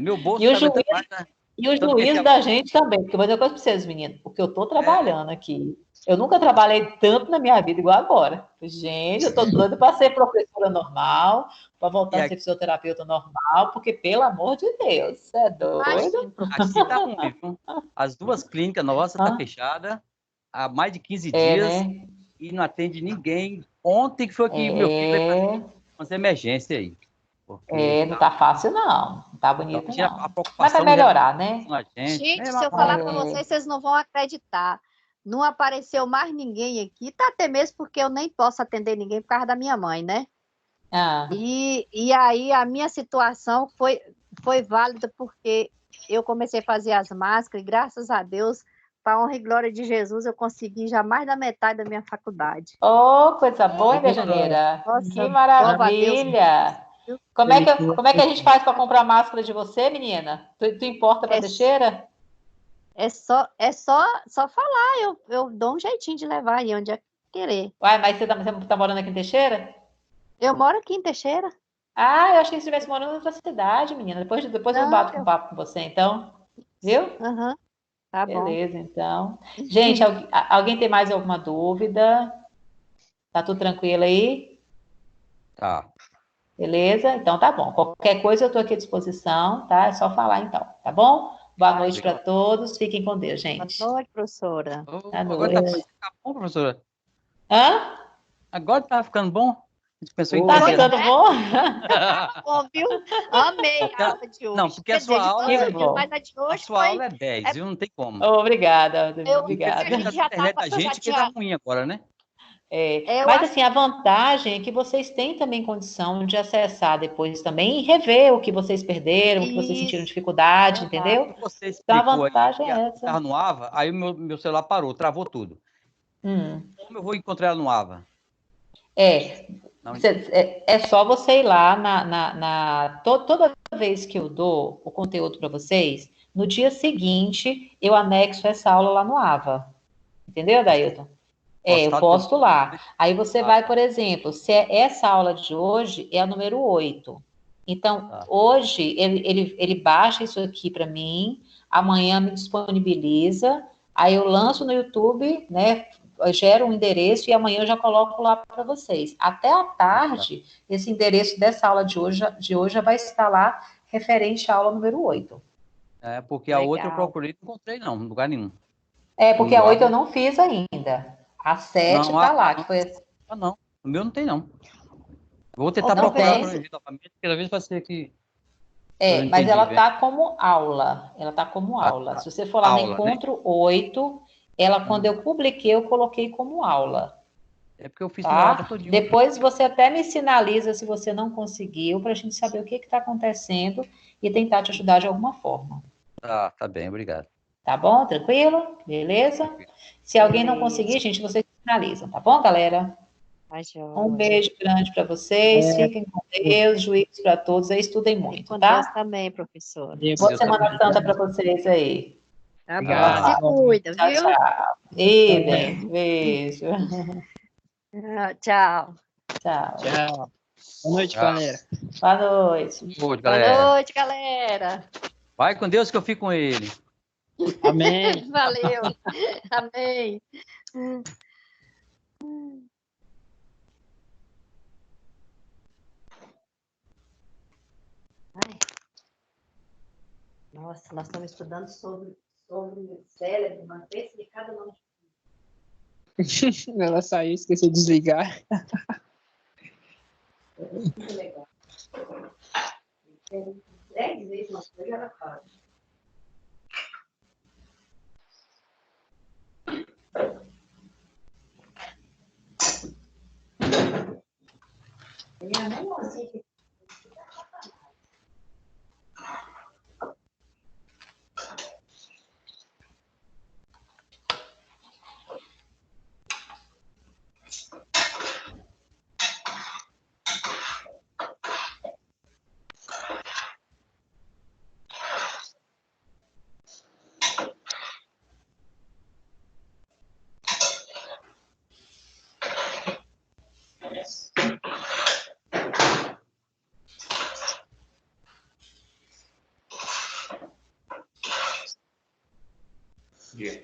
Meu bolso e o juízo da gente também, porque eu vou dizer uma coisa para vocês, meninos, porque eu tô trabalhando aqui. Eu nunca trabalhei tanto na minha vida igual agora. Gente, eu tô doida para ser professora normal, para voltar a ser fisioterapeuta normal, porque, pelo amor de Deus, você é doido? Aqui tá ruim, viu? As duas clínicas nossas tá fechada há mais de 15 dias e não atende ninguém. Ontem que foi que meu filho veio fazer emergência aí. Não tá fácil, não. Não tá bonito, então, não. Mas vai melhorar, né? Gente, se eu falar para vocês, vocês não vão acreditar. Não apareceu mais ninguém aqui, tá até mesmo porque eu nem posso atender ninguém por causa da minha mãe, né? E aí a minha situação foi válida porque eu comecei a fazer as máscaras e graças a Deus, para honra e glória de Jesus, eu consegui já mais da metade da minha faculdade. Oh, coisa boa, hein, Janeira? Que maravilha! Como é que a gente faz para comprar máscara de você, menina? Tu importa para Teixeira? É só falar, eu dou um jeitinho de levar aí onde é que querer. Uai, mas você tá morando aqui em Teixeira? Eu moro aqui em Teixeira. Ah, eu achei que você estivesse morando em outra cidade, menina. Depois eu Não, bato um papo com você, então. Viu? Aham, tá bom. Beleza, então. Gente, alguém tem mais alguma dúvida? Tá tudo tranquilo aí? Tá. Beleza? Então tá bom. Qualquer coisa eu estou aqui à disposição, tá? É só falar então, tá bom? Boa Tá, noite para Obrigado. todos. Fiquem com Deus, Boa gente. noite, professora. Boa Agora tá noite. ficando bom, professora? Hã? Agora tá ficando bom? A gente pensou em Tá Oi, interromper. ficando bom? Bom, viu? Amei a aula de hoje. Não, porque Quer a dizer, sua de aula, todos Que os dias, bom. mas a de a hoje sua foi. aula é 10, viu? Não tem como. Obrigada, Eu acho obrigada. que a gente A já internet tava. da Eu já gente que tá tinha. ruim agora, né? Eu Mas acho assim, a vantagem é que vocês têm também condição de acessar depois também e rever o que vocês perderam, o que vocês sentiram isso. dificuldade, Exato. entendeu? Você Então a explicou aí vantagem que é essa. estava no AVA, aí o meu celular parou, travou tudo. Hum. Como eu vou encontrar ela no AVA? É, Não, é só você ir lá toda vez que eu dou o conteúdo para vocês, no dia seguinte eu anexo essa aula lá no AVA. Entendeu, Dailton? Eu postado pelo. posto lá. Aí você Ah, vai, tá. por exemplo, se essa aula de hoje é a número 8. Então, Tá. hoje ele baixa isso aqui para mim, amanhã me disponibiliza, aí eu lanço no YouTube, né? Eu gero um endereço e amanhã eu já coloco lá para vocês. Até à tarde, esse endereço dessa aula de hoje já vai estar lá referente à aula número 8. É, porque a outra eu Legal. procurei e não encontrei, não, em lugar nenhum. Porque a No 8 eu AVA. não fiz ainda. A 7 Não, tá lá, que foi. não. O meu não tem, não. Vou tentar Não procurar tem? para ver novamente, porque às vezes vai ser que eu não Mas entendi ela bem. tá como aula. Ela tá como A, aula. a- Se você for lá no aula, né? encontro 8, ela, quando Hum. eu publiquei, eu coloquei como aula, É porque eu fiz no AVA tá? todinho. Depois você até me sinaliza se você não conseguiu, para a gente saber o que está acontecendo e tentar te ajudar de alguma forma. Tá bem, obrigado. Tá bom? Tranquilo? Beleza? Se alguém não Beleza. conseguir, gente, vocês sinalizam, tá bom, galera? Tá Um joia. beijo grande para vocês. É, Fiquem com Deus, juízo para todos. Aí estudem Fique muito, com Deus tá? também, professora. Deus, Boa Deus Semana também. Santa para vocês aí. Tá bom. Ah, Se cuida, Tchau, viu? tchau. Idem. Beijo. Tchau. Tchau. tchau. Boa noite, Tchau. galera. Boa noite. Boa, Boa galera. noite, galera. Vai com Deus que eu fico com ele. Amém. Valeu. Amém. Ai. Nossa, nós estamos estudando sobre cérebro, mas esse de cada nome. Ela saiu, esqueceu de desligar. Muito legal. 10 vezes uma coisa ela fala. Minha mãe não assim que Yeah.